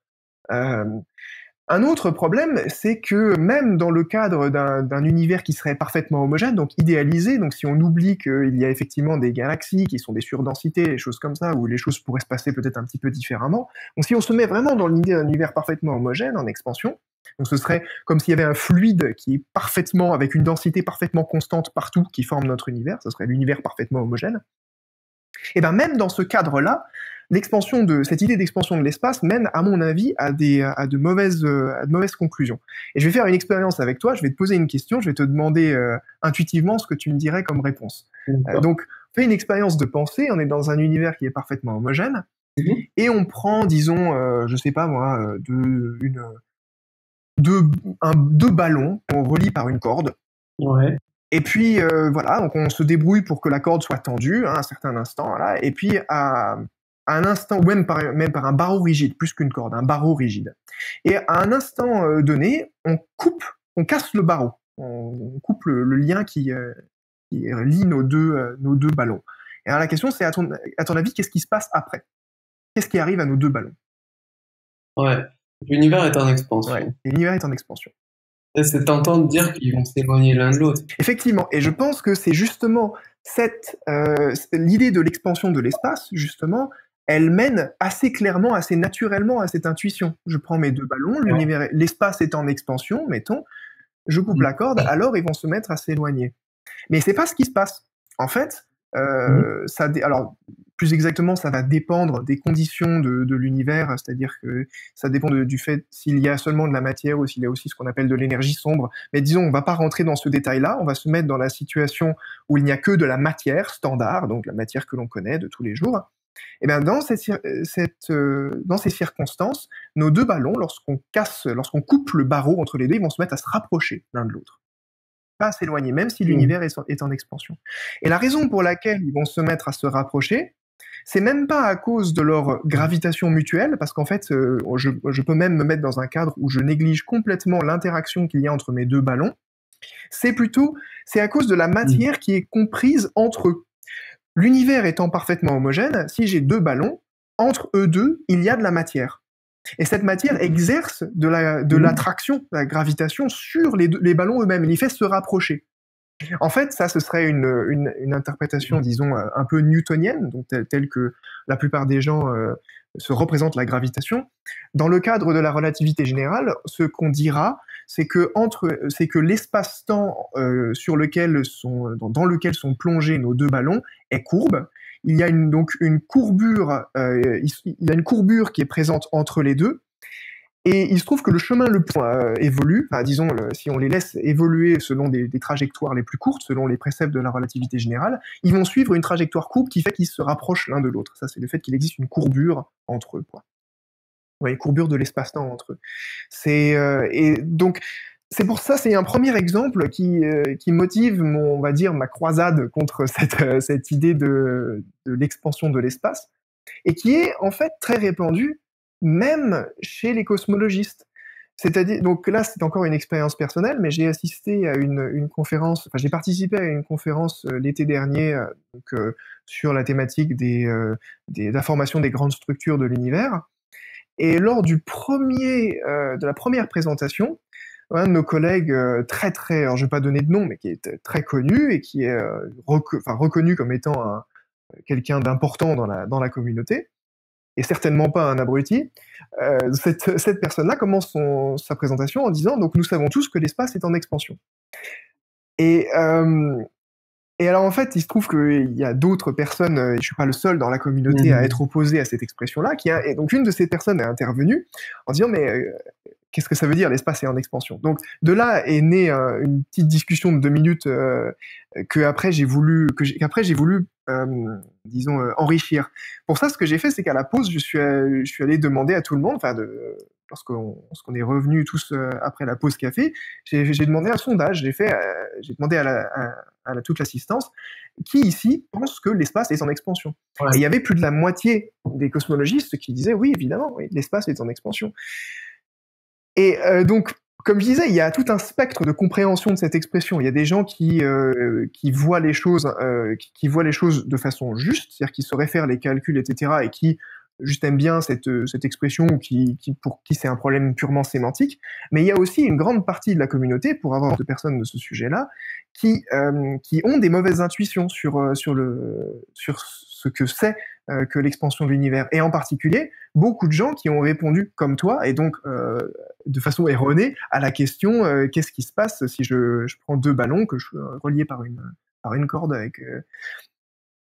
[SPEAKER 2] Un autre problème, c'est que même dans le cadre d'un univers qui serait parfaitement homogène, donc idéalisé, donc si on oublie qu'il y a effectivement des galaxies qui sont des surdensités, des choses comme ça, où les choses pourraient se passer peut-être un petit peu différemment, donc si on se met vraiment dans l'idée d'un univers parfaitement homogène, en expansion, donc ce serait comme s'il y avait un fluide qui est avec une densité parfaitement constante partout, qui forme notre univers, ce serait l'univers parfaitement homogène. Et bien même dans ce cadre-là, cette idée d'expansion de l'espace mène, à mon avis, à de mauvaises conclusions. Et je vais faire une expérience avec toi, je vais te poser une question, je vais te demander intuitivement ce que tu me dirais comme réponse. Donc, fais une expérience de pensée, on est dans un univers qui est parfaitement homogène, et on prend, disons, je sais pas moi, deux ballons qu'on relie par une corde.
[SPEAKER 1] Ouais.
[SPEAKER 2] Et puis voilà, donc on se débrouille pour que la corde soit tendue à un certain instant, voilà, et puis à un instant, ou même par un barreau rigide, plus qu'une corde, un barreau rigide. Et à un instant donné, on casse le barreau, on coupe le lien qui lie nos deux ballons. Et alors la question c'est, à ton avis, qu'est-ce qui se passe après? Qu'est-ce qui arrive à nos deux ballons?
[SPEAKER 1] Ouais. L'univers est en expansion.
[SPEAKER 2] Ouais, l'univers est en expansion.
[SPEAKER 1] Et c'est tentant de dire qu'ils vont s'éloigner l'un de l'autre.
[SPEAKER 2] Effectivement, et je pense que c'est justement l'idée de l'expansion de l'espace, justement, elle mène assez clairement, assez naturellement à cette intuition. Je prends mes deux ballons, l'espace est en expansion, mettons, je coupe la corde, alors ils vont se mettre à s'éloigner. Mais c'est pas ce qui se passe. En fait, alors plus exactement, ça va dépendre des conditions de l'univers, c'est-à-dire que ça dépend du fait s'il y a seulement de la matière ou s'il y a aussi ce qu'on appelle de l'énergie sombre. Mais disons, on va pas rentrer dans ce détail-là, on va se mettre dans la situation où il n'y a que de la matière standard, donc la matière que l'on connaît de tous les jours. Et bien dans ces circonstances, nos deux ballons, lorsqu'on coupe le barreau entre les deux, ils vont se mettre à se rapprocher l'un de l'autre. Pas à s'éloigner, même si l'univers est en expansion. Et la raison pour laquelle ils vont se mettre à se rapprocher, c'est même pas à cause de leur gravitation mutuelle, parce qu'en fait, je peux même me mettre dans un cadre où je néglige complètement l'interaction qu'il y a entre mes deux ballons. C'est à cause de la matière qui est comprise entre eux. L'univers étant parfaitement homogène, si j'ai deux ballons, entre eux deux, il y a de la matière. Et cette matière exerce de l'attraction, de la gravitation sur les ballons eux-mêmes. Il les fait se rapprocher. En fait, ça, ce serait une interprétation, disons, un peu newtonienne, donc telle que la plupart des gens se représentent la gravitation. Dans le cadre de la relativité générale, ce qu'on dira, c'est que l'espace-temps dans lequel sont plongés nos deux ballons est courbe. Il y a donc une courbure, il y a une courbure qui est présente entre les deux. Et il se trouve que le chemin le plus évolue, disons, si on les laisse évoluer selon des trajectoires les plus courtes, selon les préceptes de la relativité générale, ils vont suivre une trajectoire courbe qui fait qu'ils se rapprochent l'un de l'autre. Ça, c'est le fait qu'il existe une courbure entre eux, quoi. Ouais, une courbure de l'espace-temps entre eux. Et donc, c'est pour ça, c'est un premier exemple qui motive on va dire, ma croisade contre cette idée de l'expansion de l'espace, et qui est en fait très répandue même chez les cosmologistes. C'est-à-dire, donc là, c'est encore une expérience personnelle, mais j'ai assisté à une conférence, j'ai participé à une conférence l'été dernier sur la thématique de la formation des grandes structures de l'univers. Et lors de la première présentation, un de nos collègues alors je vais pas donner de nom, mais qui est très connu et qui est reconnu comme étant quelqu'un d'important dans la communauté, et certainement pas un abruti, cette personne-là commence sa présentation en disant « Donc nous savons tous que l'espace est en expansion ». Et alors en fait, il se trouve qu'il y a d'autres personnes, et je suis pas le seul dans la communauté à être opposé à cette expression-là, et donc une de ces personnes est intervenue en disant « Mais qu'est-ce que ça veut dire l'espace est en expansion ?» Donc de là est née une petite discussion de 2 minutes qu'après j'ai voulu disons enrichir. Pour ça, ce que j'ai fait, c'est qu'à la pause, je suis allé demander à tout le monde, lorsqu'on est revenus tous après la pause café, j'ai demandé un sondage. J'ai demandé à toute l'assistance qui ici pense que l'espace est en expansion. Ouais. Et il y avait plus de la moitié des cosmologistes qui disaient oui, évidemment, oui, l'espace est en expansion. Et donc, comme je disais, il y a tout un spectre de compréhension de cette expression. Il y a des gens qui voient les choses, de façon juste, c'est-à-dire qui se réfèrent les calculs, etc., et qui juste aiment bien cette expression, ou pour qui c'est un problème purement sémantique. Mais il y a aussi une grande partie de la communauté, pour avoir de personnes de ce sujet-là, qui ont des mauvaises intuitions sur ce que c'est que l'expansion de l'univers. Et en particulier, beaucoup de gens qui ont répondu comme toi, et donc de façon erronée, à la question qu'est-ce qui se passe si je prends 2 ballons que je reliés par une corde avec...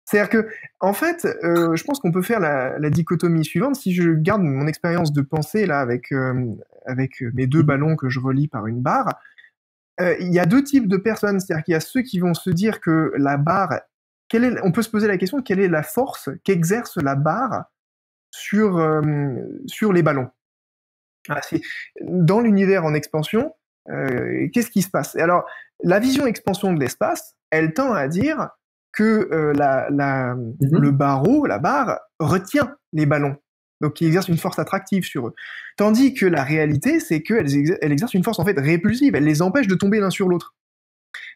[SPEAKER 2] C'est-à-dire que, en fait, je pense qu'on peut faire la dichotomie suivante. Si je garde mon expérience de pensée là avec mes 2 ballons que je relie par une barre, il y a 2 types de personnes. C'est-à-dire qu'il y a ceux qui vont se dire que la barre, on peut se poser la question, quelle est la force qu'exerce la barre sur les ballons? Dans l'univers en expansion, qu'est-ce qui se passe? Alors, la vision expansion de l'espace, elle tend à dire que le barreau, la barre, retient les ballons, donc qui exerce une force attractive sur eux. Tandis que la réalité, c'est qu'elle exerce une force en fait répulsive, elle les empêche de tomber l'un sur l'autre.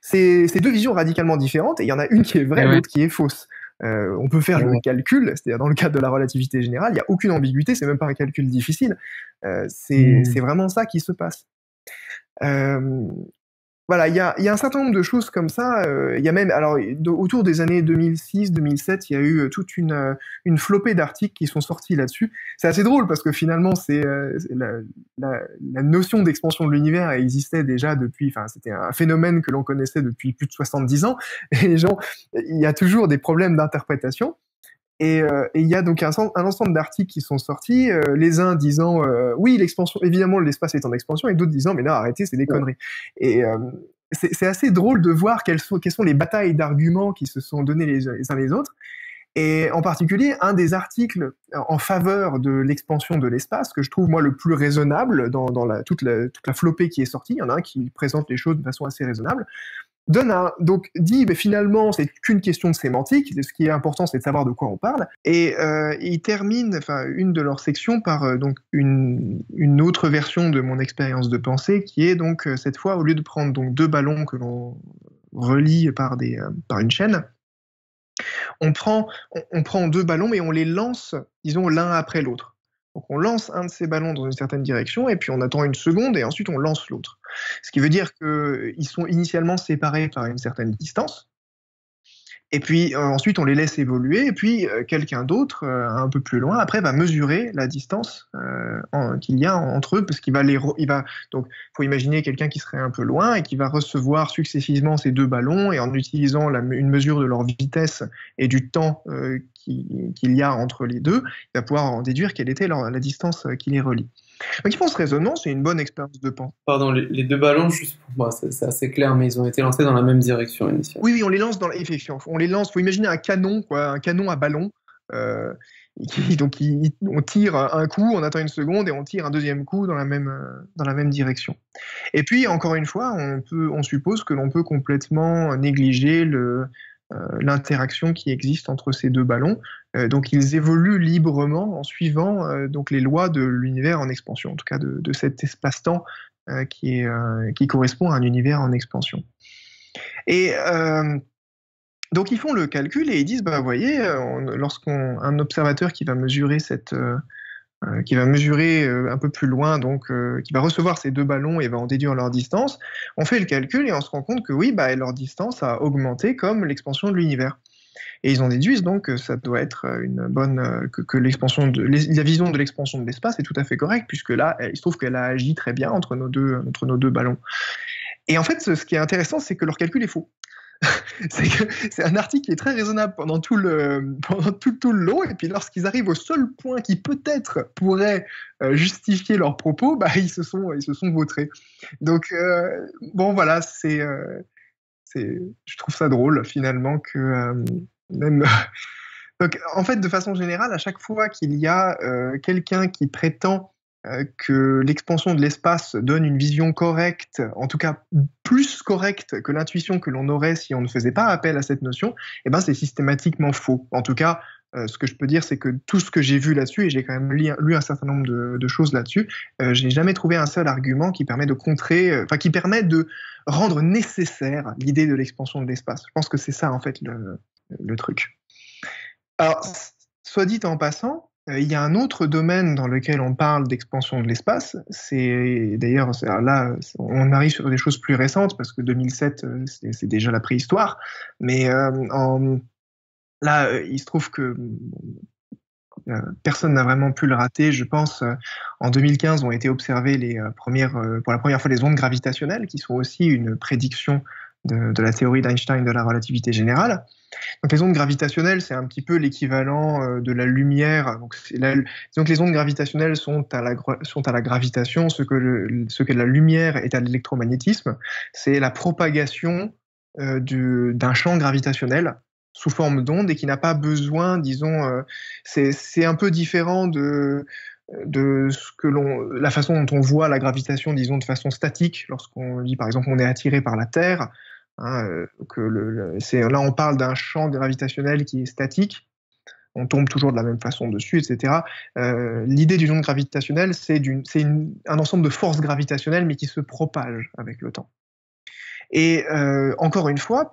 [SPEAKER 2] C'est 2 visions radicalement différentes, et il y en a une qui est vraie, l'autre qui est fausse. On peut faire le calcul, c'est-à-dire dans le cadre de la relativité générale, il n'y a aucune ambiguïté, c'est même pas un calcul difficile, c'est vraiment ça qui se passe. Euh, voilà, il y a un certain nombre de choses comme ça. Il y a même, alors, autour des années 2006-2007, il y a eu toute une flopée d'articles qui sont sortis là-dessus. C'est assez drôle parce que finalement, la notion d'expansion de l'univers existait déjà depuis, enfin, c'était un phénomène que l'on connaissait depuis plus de 70 ans. Et les gens, il y a toujours des problèmes d'interprétation. Et il y a donc un ensemble d'articles qui sont sortis, les uns disant oui, l'expansion, évidemment, l'espace est en expansion, et d'autres disant mais non, arrêtez, c'est des conneries. Et c'est assez drôle de voir quelles sont les batailles d'arguments qui se sont donnés les uns les autres. Et en particulier, un des articles en faveur de l'expansion de l'espace, que je trouve moi le plus raisonnable dans toute la flopée qui est sortie, il y en a un qui présente les choses de façon assez raisonnable, donc dit mais finalement c'est qu'une question de sémantique, ce qui est important c'est de savoir de quoi on parle, et il termine enfin une de leurs sections par donc une autre version de mon expérience de pensée qui est donc cette fois au lieu de prendre donc deux ballons que l'on relie par une chaîne, on prend deux ballons mais on les lance disons l'un après l'autre. Donc on lance un de ces ballons dans une certaine direction et puis on attend une seconde et ensuite on lance l'autre. Ce qui veut dire qu'ils sont initialement séparés par une certaine distance. Et puis ensuite on les laisse évoluer et puis quelqu'un d'autre un peu plus loin après va mesurer la distance qu'il y a entre eux parce qu'il va donc faut imaginer quelqu'un qui serait un peu loin et qui va recevoir successivement ces deux ballons et en utilisant une mesure de leur vitesse et du temps qu'il y a entre les deux, il va pouvoir en déduire quelle était la distance qui les relie. Donc ils font ce raisonnement, c'est une bonne expérience de pensée.
[SPEAKER 1] Pardon, les deux ballons, juste pour moi, c'est assez clair, mais ils ont été lancés dans la même direction initialement.
[SPEAKER 2] Oui, on les lance effectivement. On les lance, faut imaginer un canon, quoi, un canon à ballon. Donc on tire un coup, on attend une seconde et on tire un deuxième coup dans la même direction. Et puis encore une fois, on suppose que l'on peut complètement négliger l'interaction qui existe entre ces deux ballons. Donc ils évoluent librement en suivant donc les lois de l'univers en expansion, en tout cas de cet espace-temps qui correspond à un univers en expansion. Et donc ils font le calcul et ils disent, bah, vous voyez, lorsqu'un observateur qui va mesurer un peu plus loin, donc qui va recevoir ces deux ballons et va en déduire leur distance, on fait le calcul et on se rend compte que oui, bah, leur distance a augmenté comme l'expansion de l'univers. Et ils en déduisent donc que ça doit être une bonne que la vision de l'expansion de l'espace est tout à fait correcte puisque là, il se trouve qu'elle a agi très bien entre nos deux ballons. Et en fait, ce qui est intéressant, c'est que leur calcul est faux. C'est un article qui est très raisonnable pendant tout le long, et puis lorsqu'ils arrivent au seul point qui peut-être pourrait justifier leurs propos, bah, ils se sont vautrés. Donc, bon, voilà, je trouve ça drôle, finalement, que même... Donc, en fait, de façon générale, à chaque fois qu'il y a quelqu'un qui prétend que l'expansion de l'espace donne une vision correcte, en tout cas plus correcte que l'intuition que l'on aurait si on ne faisait pas appel à cette notion, eh ben c'est systématiquement faux. En tout cas, ce que je peux dire, c'est que tout ce que j'ai vu là-dessus, et j'ai quand même lu un certain nombre de choses là-dessus, je n'ai jamais trouvé un seul argument qui permet de contrer, qui permet de rendre nécessaire l'idée de l'expansion de l'espace. Je pense que c'est ça, en fait, le truc. Alors, soit dit en passant, il y a un autre domaine dans lequel on parle d'expansion de l'espace. D'ailleurs, là, on arrive sur des choses plus récentes parce que 2007, c'est déjà la préhistoire. Mais là, il se trouve que personne n'a vraiment pu le rater. Je pense, en 2015, ont été observées pour la première fois les ondes gravitationnelles, qui sont aussi une prédiction de la théorie d'Einstein de la relativité générale. Donc les ondes gravitationnelles, c'est un petit peu l'équivalent de la lumière. Donc les ondes gravitationnelles sont à la gravitation, ce que la lumière est à l'électromagnétisme. C'est la propagation d'un champ gravitationnel sous forme d'onde et qui n'a pas besoin, disons, c'est un peu différent de la façon dont on voit la gravitation, disons, de façon statique, lorsqu'on dit, par exemple, on est attiré par la Terre. Là, on parle d'un champ gravitationnel qui est statique. On tombe toujours de la même façon dessus, etc. L'idée d'une onde gravitationnelle, c'est un ensemble de forces gravitationnelles, mais qui se propagent avec le temps. Et encore une fois,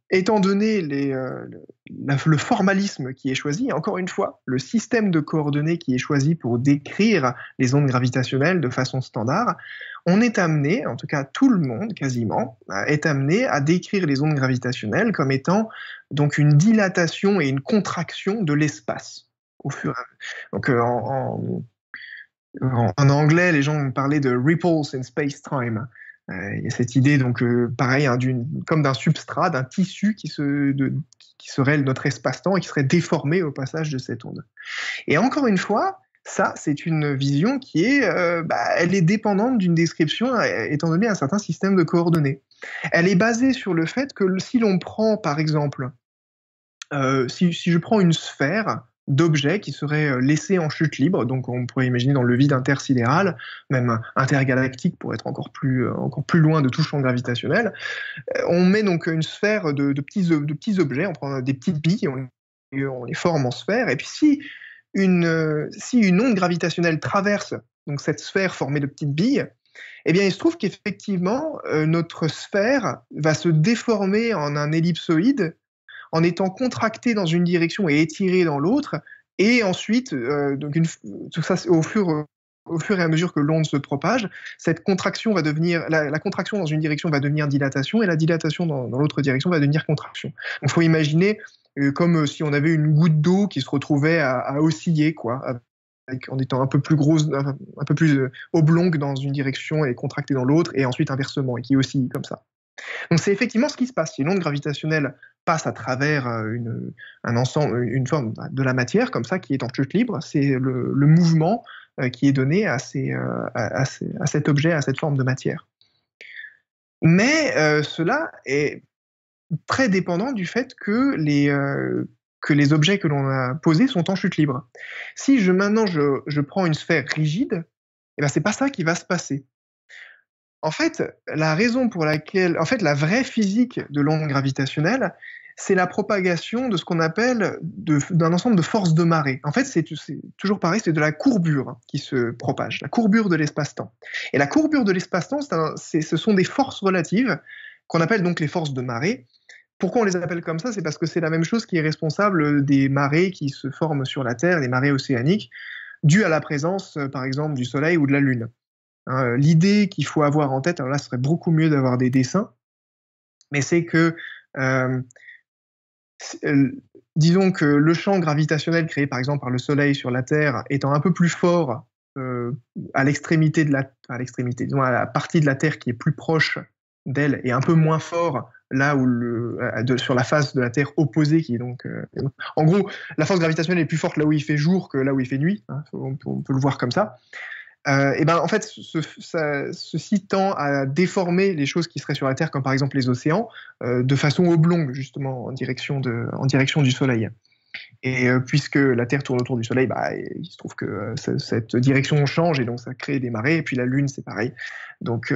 [SPEAKER 2] étant donné le formalisme qui est choisi, encore une fois, le système de coordonnées qui est choisi pour décrire les ondes gravitationnelles de façon standard, on est amené, en tout cas tout le monde quasiment, est amené à décrire les ondes gravitationnelles comme étant donc une dilatation et une contraction de l'espace au fur et à mesure. Donc en anglais, les gens ont parlé de ripples in space-time. Il y a cette idée, donc, pareil, hein, comme d'un substrat, d'un tissu qui serait notre espace-temps et qui serait déformé au passage de cette onde. Et encore une fois, ça, c'est une vision qui est, elle est dépendante d'une description étant donné un certain système de coordonnées. Elle est basée sur le fait que si l'on prend, par exemple, si je prends une sphère d'objets qui seraient laissés en chute libre, donc on pourrait imaginer dans le vide intersidéral, même intergalactique pour être encore plus loin de tout champ gravitationnel, on met donc une sphère de petits objets, on prend des petites billes, on les forme en sphère, et puis si une onde gravitationnelle traverse donc cette sphère formée de petites billes, eh bien, il se trouve qu'effectivement, notre sphère va se déformer en un ellipsoïde en étant contractée dans une direction et étirée dans l'autre, et ensuite, tout ça au fur et à mesure que l'onde se propage, cette contraction va devenir, la contraction dans une direction va devenir dilatation, et la dilatation dans l'autre direction va devenir contraction. Donc, il faut imaginer comme si on avait une goutte d'eau qui se retrouvait à osciller, quoi, en étant un peu plus grosse, un peu plus oblongue dans une direction et contractée dans l'autre, et ensuite inversement, et qui oscille comme ça. Donc c'est effectivement ce qui se passe. Si l'onde gravitationnelle passe à travers une forme de la matière, comme ça, qui est en chute libre, c'est le mouvement qui est donné à cet objet, à cette forme de matière. Mais cela est très dépendant du fait que les objets que l'on a posés sont en chute libre. Si maintenant je prends une sphère rigide, eh ben, c'est pas ça qui va se passer. En fait, la raison pour laquelle, en fait, la vraie physique de l'onde gravitationnelle, c'est la propagation de ce qu'on appelle d'un ensemble de forces de marée. En fait, c'est toujours pareil, c'est de la courbure qui se propage, la courbure de l'espace-temps. Et la courbure de l'espace-temps, ce sont des forces relatives qu'on appelle donc les forces de marée. Pourquoi on les appelle comme ça? C'est parce que c'est la même chose qui est responsable des marées qui se forment sur la Terre, les marées océaniques, dues à la présence, par exemple, du Soleil ou de la Lune. L'idée qu'il faut avoir en tête, alors là, ce serait beaucoup mieux d'avoir des dessins, mais c'est que, disons que le champ gravitationnel créé par exemple par le Soleil sur la Terre étant un peu plus fort à l'extrémité disons à la partie de la Terre qui est plus proche d'elle, et un peu moins fort là où sur la face de la Terre opposée, qui est donc en gros, la force gravitationnelle est plus forte là où il fait jour que là où il fait nuit, hein, on peut le voir comme ça. Et ben en fait, ceci tend à déformer les choses qui seraient sur la Terre, comme par exemple les océans, de façon oblongue, justement, en direction du Soleil. Et puisque la Terre tourne autour du Soleil, il se trouve que cette direction change, et donc ça crée des marées. Et puis la Lune, c'est pareil. Donc,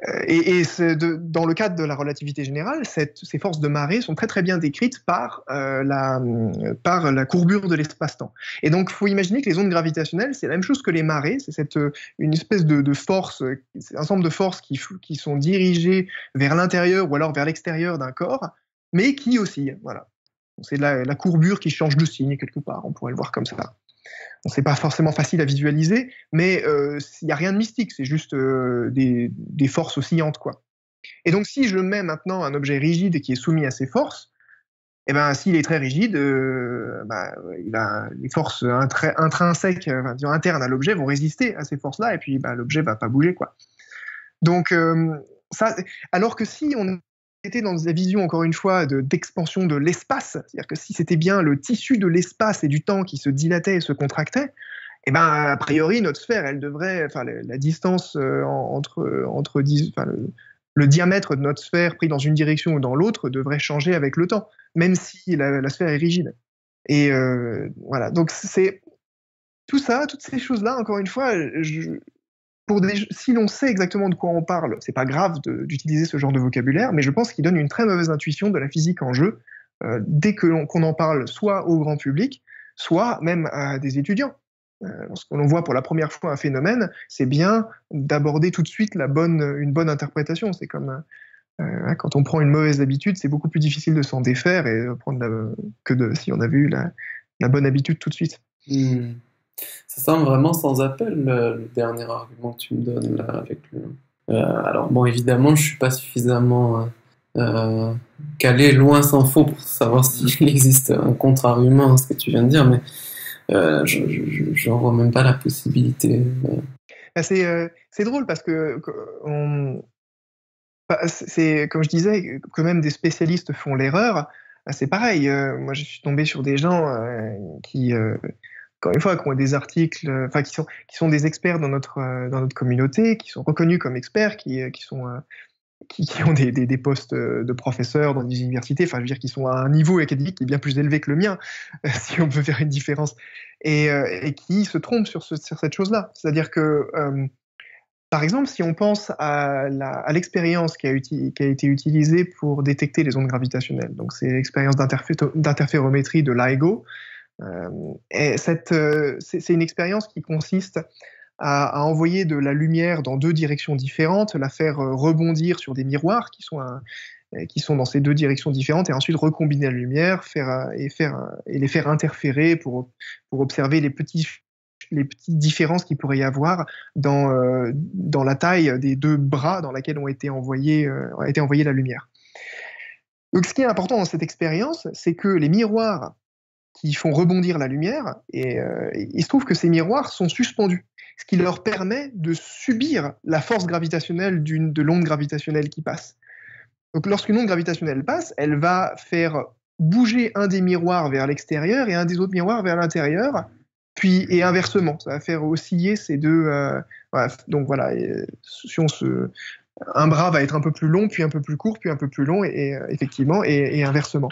[SPEAKER 2] dans le cadre de la relativité générale, ces forces de marée sont très très bien décrites par la courbure de l'espace-temps. Et donc, il faut imaginer que les ondes gravitationnelles, c'est la même chose que les marées, c'est une espèce de force, un ensemble de forces qui sont dirigées vers l'intérieur ou alors vers l'extérieur d'un corps, mais qui oscillent. Voilà. C'est la courbure qui change de signe quelque part, on pourrait le voir comme ça. C'est pas forcément facile à visualiser, mais il n'y a rien de mystique, c'est juste des forces oscillantes, quoi. Et donc, si je mets maintenant un objet rigide qui est soumis à ces forces, eh ben, s'il est très rigide, les forces intrinsèques, internes à l'objet vont résister à ces forces-là, et puis l'objet va pas bouger, quoi. Donc, alors que si on était dans la vision, encore une fois, d'expansion de l'espace, c'est-à-dire que si c'était bien le tissu de l'espace et du temps qui se dilatait et se contractait, eh ben, a priori, notre sphère, elle devrait, la distance le diamètre de notre sphère pris dans une direction ou dans l'autre devrait changer avec le temps, même si la sphère est rigide. Et voilà, donc c'est tout ça, toutes ces choses-là, encore une fois, si l'on sait exactement de quoi on parle, c'est pas grave d'utiliser ce genre de vocabulaire, mais je pense qu'il donne une très mauvaise intuition de la physique en jeu dès qu'on en parle soit au grand public, soit même à des étudiants. Lorsque l'on voit pour la première fois un phénomène, c'est bien d'aborder tout de suite une bonne interprétation. C'est comme quand on prend une mauvaise habitude, c'est beaucoup plus difficile de s'en défaire et si on avait eu la bonne habitude tout de suite.
[SPEAKER 1] Ça semble vraiment sans appel, le dernier argument que tu me donnes là avec le. Alors bon, évidemment, je suis pas suffisamment euh, calé, loin s'en faut, pour savoir s'il existe un contre-argument à ce que tu viens de dire, mais j'en vois même pas la possibilité.
[SPEAKER 2] C'est drôle parce que c'est comme je disais, que même des spécialistes font l'erreur. C'est pareil. Moi, je suis tombé sur des gens qui, encore une fois, qui ont des articles, enfin, qui sont des experts dans notre communauté, qui sont reconnus comme experts, qui ont des postes de professeurs dans des universités, enfin, je veux dire, qui sont à un niveau académique qui est bien plus élevé que le mien, si on peut faire une différence, et qui se trompent sur cette chose-là. C'est-à-dire que, par exemple, si on pense à l'expérience qui a été utilisée pour détecter les ondes gravitationnelles, donc c'est l'expérience d'interférométrie de LIGO, c'est une expérience qui consiste à envoyer de la lumière dans deux directions différentes, la faire rebondir sur des miroirs qui sont dans ces deux directions différentes, et ensuite recombiner la lumière et les faire interférer pour observer les petites différences qu'il pourrait y avoir dans la taille des deux bras dans lesquels a été envoyée la lumière. Donc ce qui est important dans cette expérience, c'est que les miroirs qui font rebondir la lumière, et il se trouve que ces miroirs sont suspendus, ce qui leur permet de subir la force gravitationnelle de l'onde gravitationnelle qui passe. Donc lorsqu'une onde gravitationnelle passe, elle va faire bouger un des miroirs vers l'extérieur et un des autres miroirs vers l'intérieur, et inversement, ça va faire osciller ces deux. Donc voilà, un bras va être un peu plus long, puis un peu plus court, puis un peu plus long, effectivement, et inversement.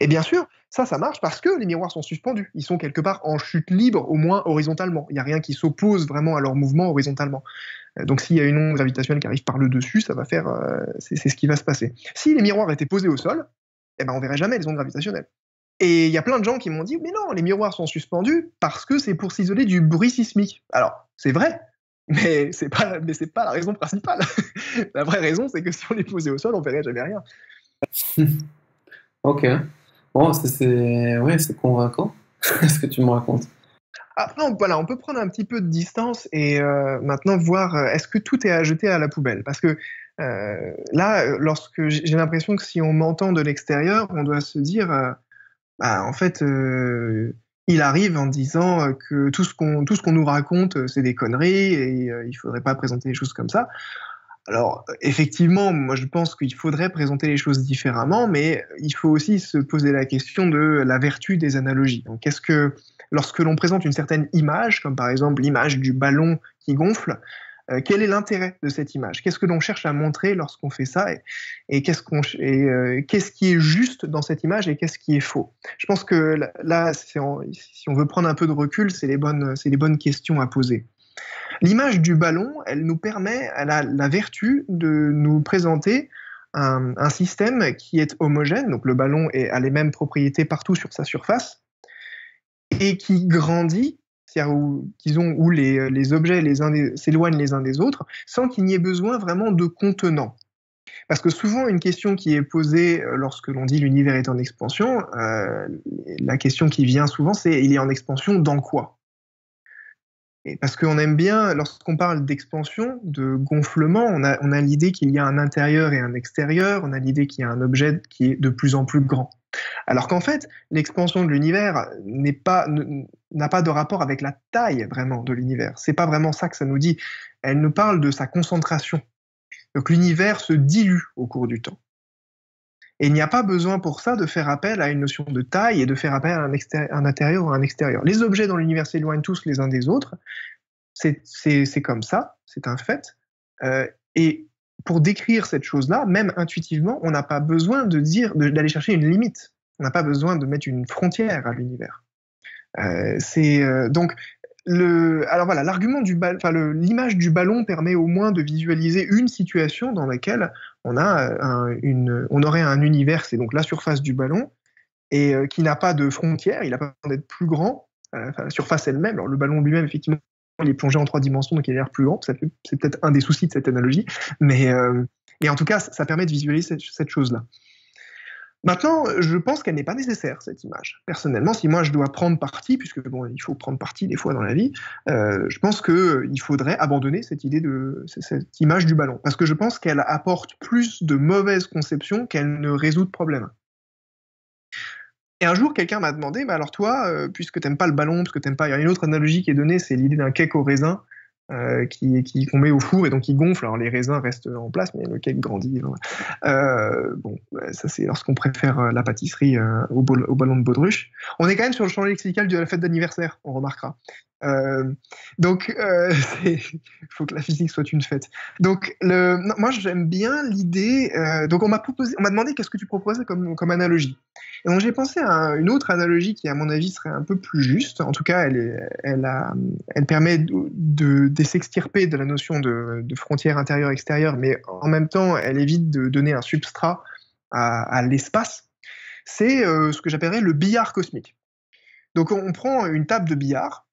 [SPEAKER 2] Et bien sûr, ça marche parce que les miroirs sont suspendus. Ils sont quelque part en chute libre, au moins horizontalement. Il n'y a rien qui s'oppose vraiment à leur mouvement horizontalement. Donc s'il y a une onde gravitationnelle qui arrive par le dessus, ça va faire, c'est ce qui va se passer. Si les miroirs étaient posés au sol, eh ben on verrait jamais les ondes gravitationnelles. Et il y a plein de gens qui m'ont dit, mais non, les miroirs sont suspendus parce que c'est pour s'isoler du bruit sismique. Alors, c'est vrai, mais c'est pas la raison principale. La vraie raison, c'est que si on les posait au sol, on verrait jamais rien.
[SPEAKER 1] Ok. Bon, ouais, c'est convaincant, ce que tu me racontes.
[SPEAKER 2] Ah, non, voilà, on peut prendre un petit peu de distance et maintenant voir est-ce que tout est à jeter à la poubelle. Parce que là, lorsque j'ai l'impression que si on m'entend de l'extérieur, on doit se dire, en fait, il arrive en disant que tout ce qu'on nous raconte, c'est des conneries et il faudrait pas présenter les choses comme ça. Alors, effectivement, moi je pense qu'il faudrait présenter les choses différemment, mais il faut aussi se poser la question de la vertu des analogies. Donc, lorsque l'on présente une certaine image, comme par exemple l'image du ballon qui gonfle, quel est l'intérêt de cette image? Qu'est-ce que l'on cherche à montrer lorsqu'on fait ça? Et qu'est-ce qui est juste dans cette image et qu'est-ce qui est faux? Je pense que là, si on veut prendre un peu de recul, c'est les bonnes questions à poser. L'image du ballon, elle a la vertu de nous présenter un système qui est homogène, donc le ballon a les mêmes propriétés partout sur sa surface, et qui grandit, c'est-à-dire où les objets s'éloignent les uns des autres, sans qu'il n'y ait besoin vraiment de contenant. Parce que souvent, une question qui est posée lorsque l'on dit l'univers est en expansion, la question qui vient souvent, c'est il est en expansion dans quoi? Et parce qu'on aime bien, lorsqu'on parle d'expansion, de gonflement, on a l'idée qu'il y a un intérieur et un extérieur, on a l'idée qu'il y a un objet qui est de plus en plus grand. Alors qu'en fait, l'expansion de l'univers n'a pas de rapport avec la taille vraiment de l'univers. C'est pas vraiment ça que ça nous dit. Elle nous parle de sa concentration. Donc l'univers se dilue au cours du temps. Et il n'y a pas besoin pour ça de faire appel à une notion de taille et de faire appel à un intérieur ou à un extérieur. Les objets dans l'univers s'éloignent tous les uns des autres. C'est comme ça, c'est un fait. Et pour décrire cette chose-là, même intuitivement, on n'a pas besoin d'aller chercher une limite. On n'a pas besoin de mettre une frontière à l'univers. Donc, alors voilà, l'image du ballon permet au moins de visualiser une situation dans laquelle on aurait un univers, c'est donc la surface du ballon, et qui n'a pas de frontières, il n'a pas besoin d'être plus grand, la surface elle-même. Alors le ballon lui-même, effectivement, il est plongé en 3 dimensions, donc il a l'air plus grand. C'est peut-être un des soucis de cette analogie, mais en tout cas, ça permet de visualiser cette chose-là. Maintenant, je pense qu'elle n'est pas nécessaire, cette image. Personnellement, si moi je dois prendre parti, puisque bon, il faut prendre parti des fois dans la vie, je pense qu'il faudrait abandonner cette idée cette image du ballon. Parce que je pense qu'elle apporte plus de mauvaises conceptions qu'elle ne résout de problèmes. Et un jour, quelqu'un m'a demandé, bah alors toi, puisque t'aimes pas le ballon, parce que t'aimes pas, il y a une autre analogie qui est donnée, c'est l'idée d'un cake au raisin qu'on met au four et donc il gonfle. Alors les raisins restent en place, mais le cake grandit. Bon, ça c'est lorsqu'on préfère la pâtisserie au ballon de baudruche. On est quand même sur le champ lexical de la fête d'anniversaire, on remarquera. Donc, il faut que la physique soit une fête. Donc, non, moi, j'aime bien l'idée. Donc, on m'a demandé qu'est-ce que tu proposais comme analogie. Et donc, j'ai pensé à une autre analogie qui, à mon avis, serait un peu plus juste. En tout cas, elle permet de s'extirper de la notion de frontière intérieure-extérieure, mais en même temps, elle évite de donner un substrat à l'espace. C'est ce que j'appellerais le billard cosmique. Donc, on prend une table de billard,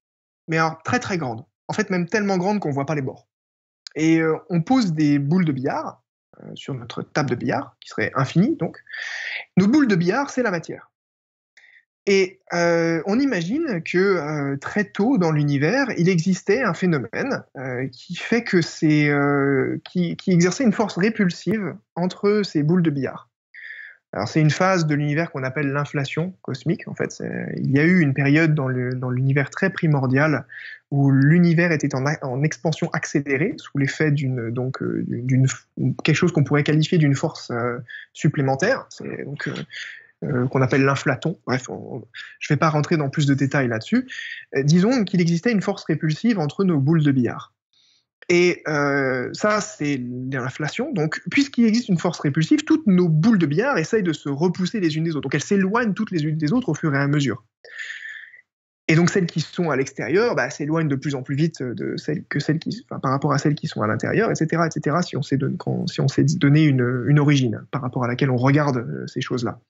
[SPEAKER 2] mais alors très très grande. En fait, même tellement grande qu'on ne voit pas les bords. Et on pose des boules de billard sur notre table de billard, qui serait infinie donc. Nos boules de billard, c'est la matière. Et on imagine que très tôt dans l'univers, il existait un phénomène qui fait que qui exerçait une force répulsive entre ces boules de billard. Alors c'est une phase de l'univers qu'on appelle l'inflation cosmique. En fait, il y a eu une période dans l'univers très primordial où l'univers était en expansion accélérée sous l'effet d'une quelque chose qu'on pourrait qualifier d'une force supplémentaire. C'est donc qu'on appelle l'inflaton. Bref, je ne vais pas rentrer dans plus de détails là-dessus. Disons qu'il existait une force répulsive entre nos boules de billard. Et ça, c'est l'inflation. Donc, puisqu'il existe une force répulsive, toutes nos boules de billard essayent de se repousser les unes des autres. Donc, elles s'éloignent toutes les unes des autres au fur et à mesure. Et donc, celles qui sont à l'extérieur s'éloignent de plus en plus vite par rapport à celles qui sont à l'intérieur, etc., etc., si on s'est donné une origine par rapport à laquelle on regarde ces choses-là.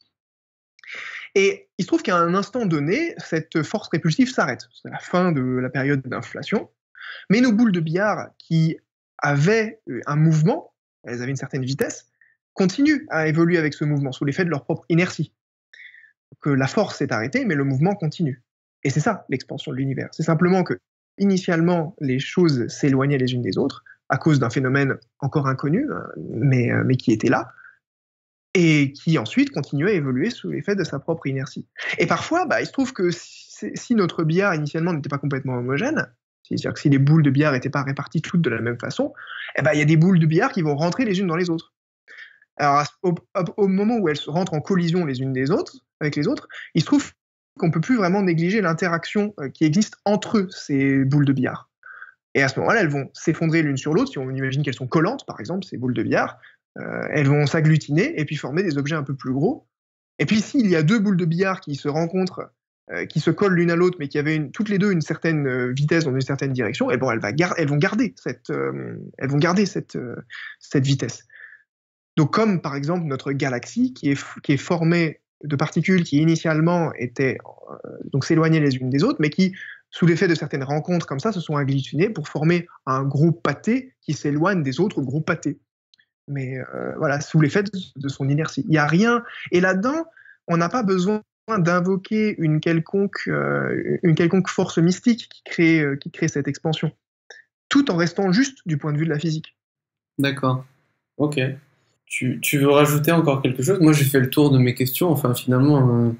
[SPEAKER 2] Et il se trouve qu'à un instant donné, cette force répulsive s'arrête. C'est la fin de la période d'inflation. Mais nos boules de billard qui avaient un mouvement, elles avaient une certaine vitesse, continuent à évoluer avec ce mouvement sous l'effet de leur propre inertie. Que la force s'est arrêtée, mais le mouvement continue. Et c'est ça l'expansion de l'univers. C'est simplement que initialement les choses s'éloignaient les unes des autres à cause d'un phénomène encore inconnu, mais qui était là, et qui ensuite continuait à évoluer sous l'effet de sa propre inertie. Et parfois, il se trouve que si notre billard initialement n'était pas complètement homogène, c'est-à-dire que si les boules de billard n'étaient pas réparties toutes de la même façon, il y a des boules de billard qui vont rentrer les unes dans les autres. Alors, au moment où elles rentrent en collision les unes avec les autres, il se trouve qu'on ne peut plus vraiment négliger l'interaction qui existe entre ces boules de billard. Et à ce moment-là, elles vont s'effondrer l'une sur l'autre. Si on imagine qu'elles sont collantes, par exemple, ces boules de billard, elles vont s'agglutiner et puis former des objets un peu plus gros. Et puis, s'il y a deux boules de billard qui se rencontrent, qui se collent l'une à l'autre, mais qui avaient toutes les deux une certaine vitesse dans une certaine direction, et bon, elles vont garder cette vitesse. Donc, comme par exemple notre galaxie, qui est formée de particules qui initialement s'éloignaient les unes des autres, mais qui, sous l'effet de certaines rencontres comme ça, se sont agglutinées pour former un gros pâté qui s'éloigne des autres gros pâtés. Mais voilà, sous l'effet de son inertie. Il n'y a rien. Et là-dedans, on n'a pas besoin d'invoquer une quelconque force mystique qui crée cette expansion, tout en restant juste du point de vue de la physique.
[SPEAKER 1] D'accord. Ok. Tu veux rajouter encore quelque chose? Moi, j'ai fait le tour de mes questions. Enfin, finalement,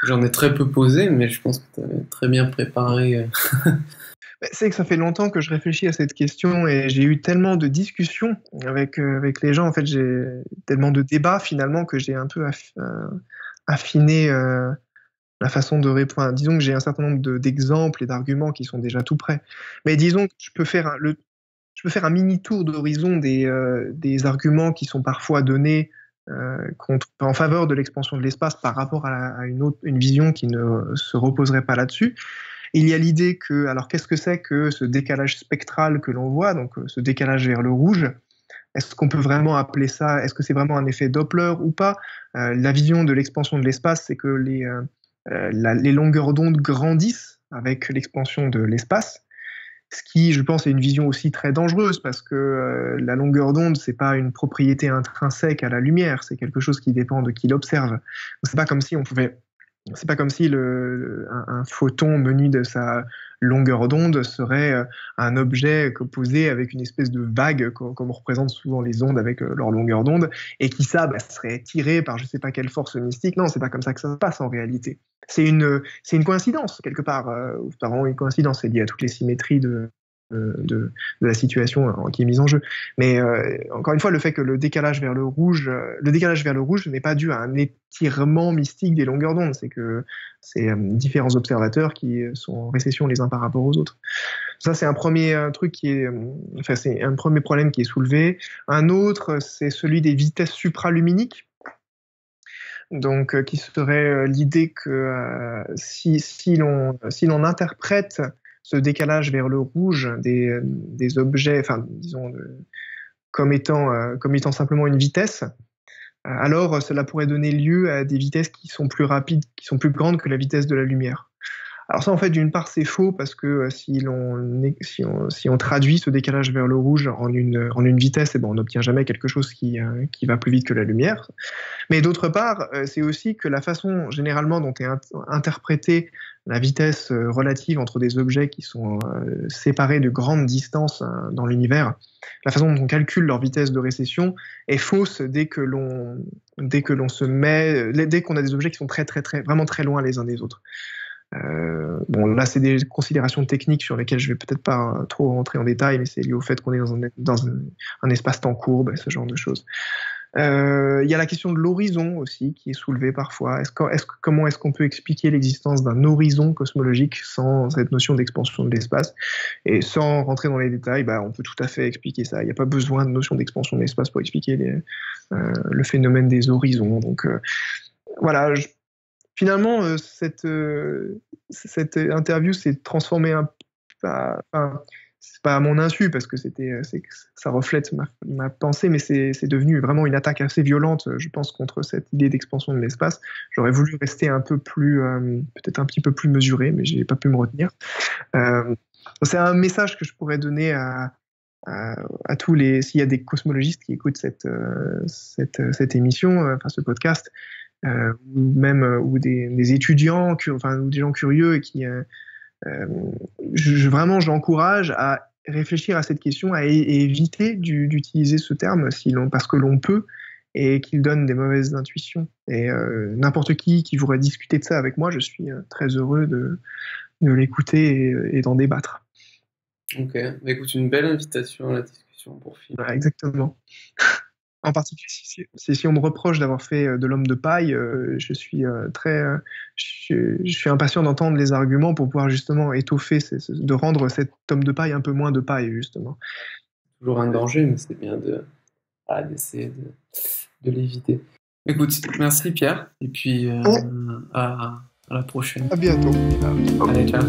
[SPEAKER 1] j'en ai très peu posé, mais je pense que tu avais très bien préparé.
[SPEAKER 2] C'est que ça fait longtemps que je réfléchis à cette question et j'ai eu tellement de discussions avec les gens. En fait, j'ai tellement de débats finalement que j'ai un peu affiné la façon de répondre. Disons que j'ai un certain nombre d'exemples et d'arguments qui sont déjà tout prêts. Mais disons que je peux faire un mini tour d'horizon des arguments qui sont parfois donnés en faveur de l'expansion de l'espace par rapport à une vision qui ne se reposerait pas là-dessus. Il y a l'idée que, alors qu'est-ce que c'est que ce décalage spectral que l'on voit, donc ce décalage vers le rouge? Est-ce qu'on peut vraiment appeler ça, est-ce que c'est vraiment un effet Doppler ou pas? La vision de l'expansion de l'espace, c'est que les longueurs d'onde grandissent avec l'expansion de l'espace. Ce qui, je pense, est une vision aussi très dangereuse parce que la longueur d'onde, c'est pas une propriété intrinsèque à la lumière, c'est quelque chose qui dépend de qui l'observe. C'est pas comme si on pouvait c'est pas comme si un photon menu de sa longueur d'onde serait un objet posé avec une espèce de vague, comme on représente souvent les ondes avec leur longueur d'onde, et qui serait tiré par je sais pas quelle force mystique. Non, c'est pas comme ça que ça se passe en réalité. C'est une coïncidence, quelque part. C'est pas vraiment une coïncidence, c'est lié à toutes les symétries de la situation qui est mise en jeu. Mais encore une fois, le fait que le décalage vers le rouge n'est pas dû à un étirement mystique des longueurs d'onde, c'est que c'est différents observateurs qui sont en récession les uns par rapport aux autres. Ça, c'est un premier truc c'est un premier problème qui est soulevé. Un autre, c'est celui des vitesses supraluminiques. Donc, qui serait l'idée que si l'on interprète ce décalage vers le rouge des objets, enfin, disons, comme étant simplement une vitesse, alors cela pourrait donner lieu à des vitesses qui sont plus rapides, qui sont plus grandes que la vitesse de la lumière. Alors ça, en fait, d'une part, c'est faux parce que si on traduit ce décalage vers le rouge en une vitesse, on n'obtient jamais quelque chose qui va plus vite que la lumière. Mais d'autre part, c'est aussi que la façon généralement dont est interprétée la vitesse relative entre des objets qui sont séparés de grandes distances dans l'univers, la façon dont on calcule leur vitesse de récession est fausse dès qu'on a des objets qui sont vraiment très loin les uns des autres. Là, c'est des considérations techniques sur lesquelles je vais peut-être pas trop rentrer en détail, mais c'est lié au fait qu'on est dans un espace-temps courbe et ce genre de choses. Il y a la question de l'horizon aussi qui est soulevée parfois. Comment est-ce qu'on peut expliquer l'existence d'un horizon cosmologique sans cette notion d'expansion de l'espace? Et sans rentrer dans les détails, on peut tout à fait expliquer ça. Il n'y a pas besoin de notion d'expansion de l'espace pour expliquer le phénomène des horizons. Donc voilà. Finalement, cette interview s'est transformée c'est pas à mon insu parce que ça reflète ma pensée, mais c'est devenu vraiment une attaque assez violente, je pense, contre cette idée d'expansion de l'espace. J'aurais voulu rester un peu plus, peut-être un petit peu plus mesuré, mais j'ai pas pu me retenir. C'est un message que je pourrais donner à s'il y a des cosmologistes qui écoutent cette émission, ce podcast. Ou des étudiants, ou des gens curieux qui vraiment j'encourage à réfléchir à cette question et éviter d'utiliser ce terme parce que l'on peut et qu'il donne des mauvaises intuitions. Et n'importe qui voudrait discuter de ça avec moi, je suis très heureux de l'écouter et d'en débattre.
[SPEAKER 1] Ok, écoute, une belle invitation à la discussion pour finir.
[SPEAKER 2] Exactement. En particulier, si on me reproche d'avoir fait de l'homme de paille, je suis impatient d'entendre les arguments pour pouvoir justement étoffer, de rendre cet homme de paille un peu moins de paille, justement.
[SPEAKER 1] Toujours un danger, mais c'est bien d'essayer de l'éviter. Écoute, merci Pierre, et puis à la prochaine.
[SPEAKER 2] À bientôt.
[SPEAKER 1] Allez, ciao.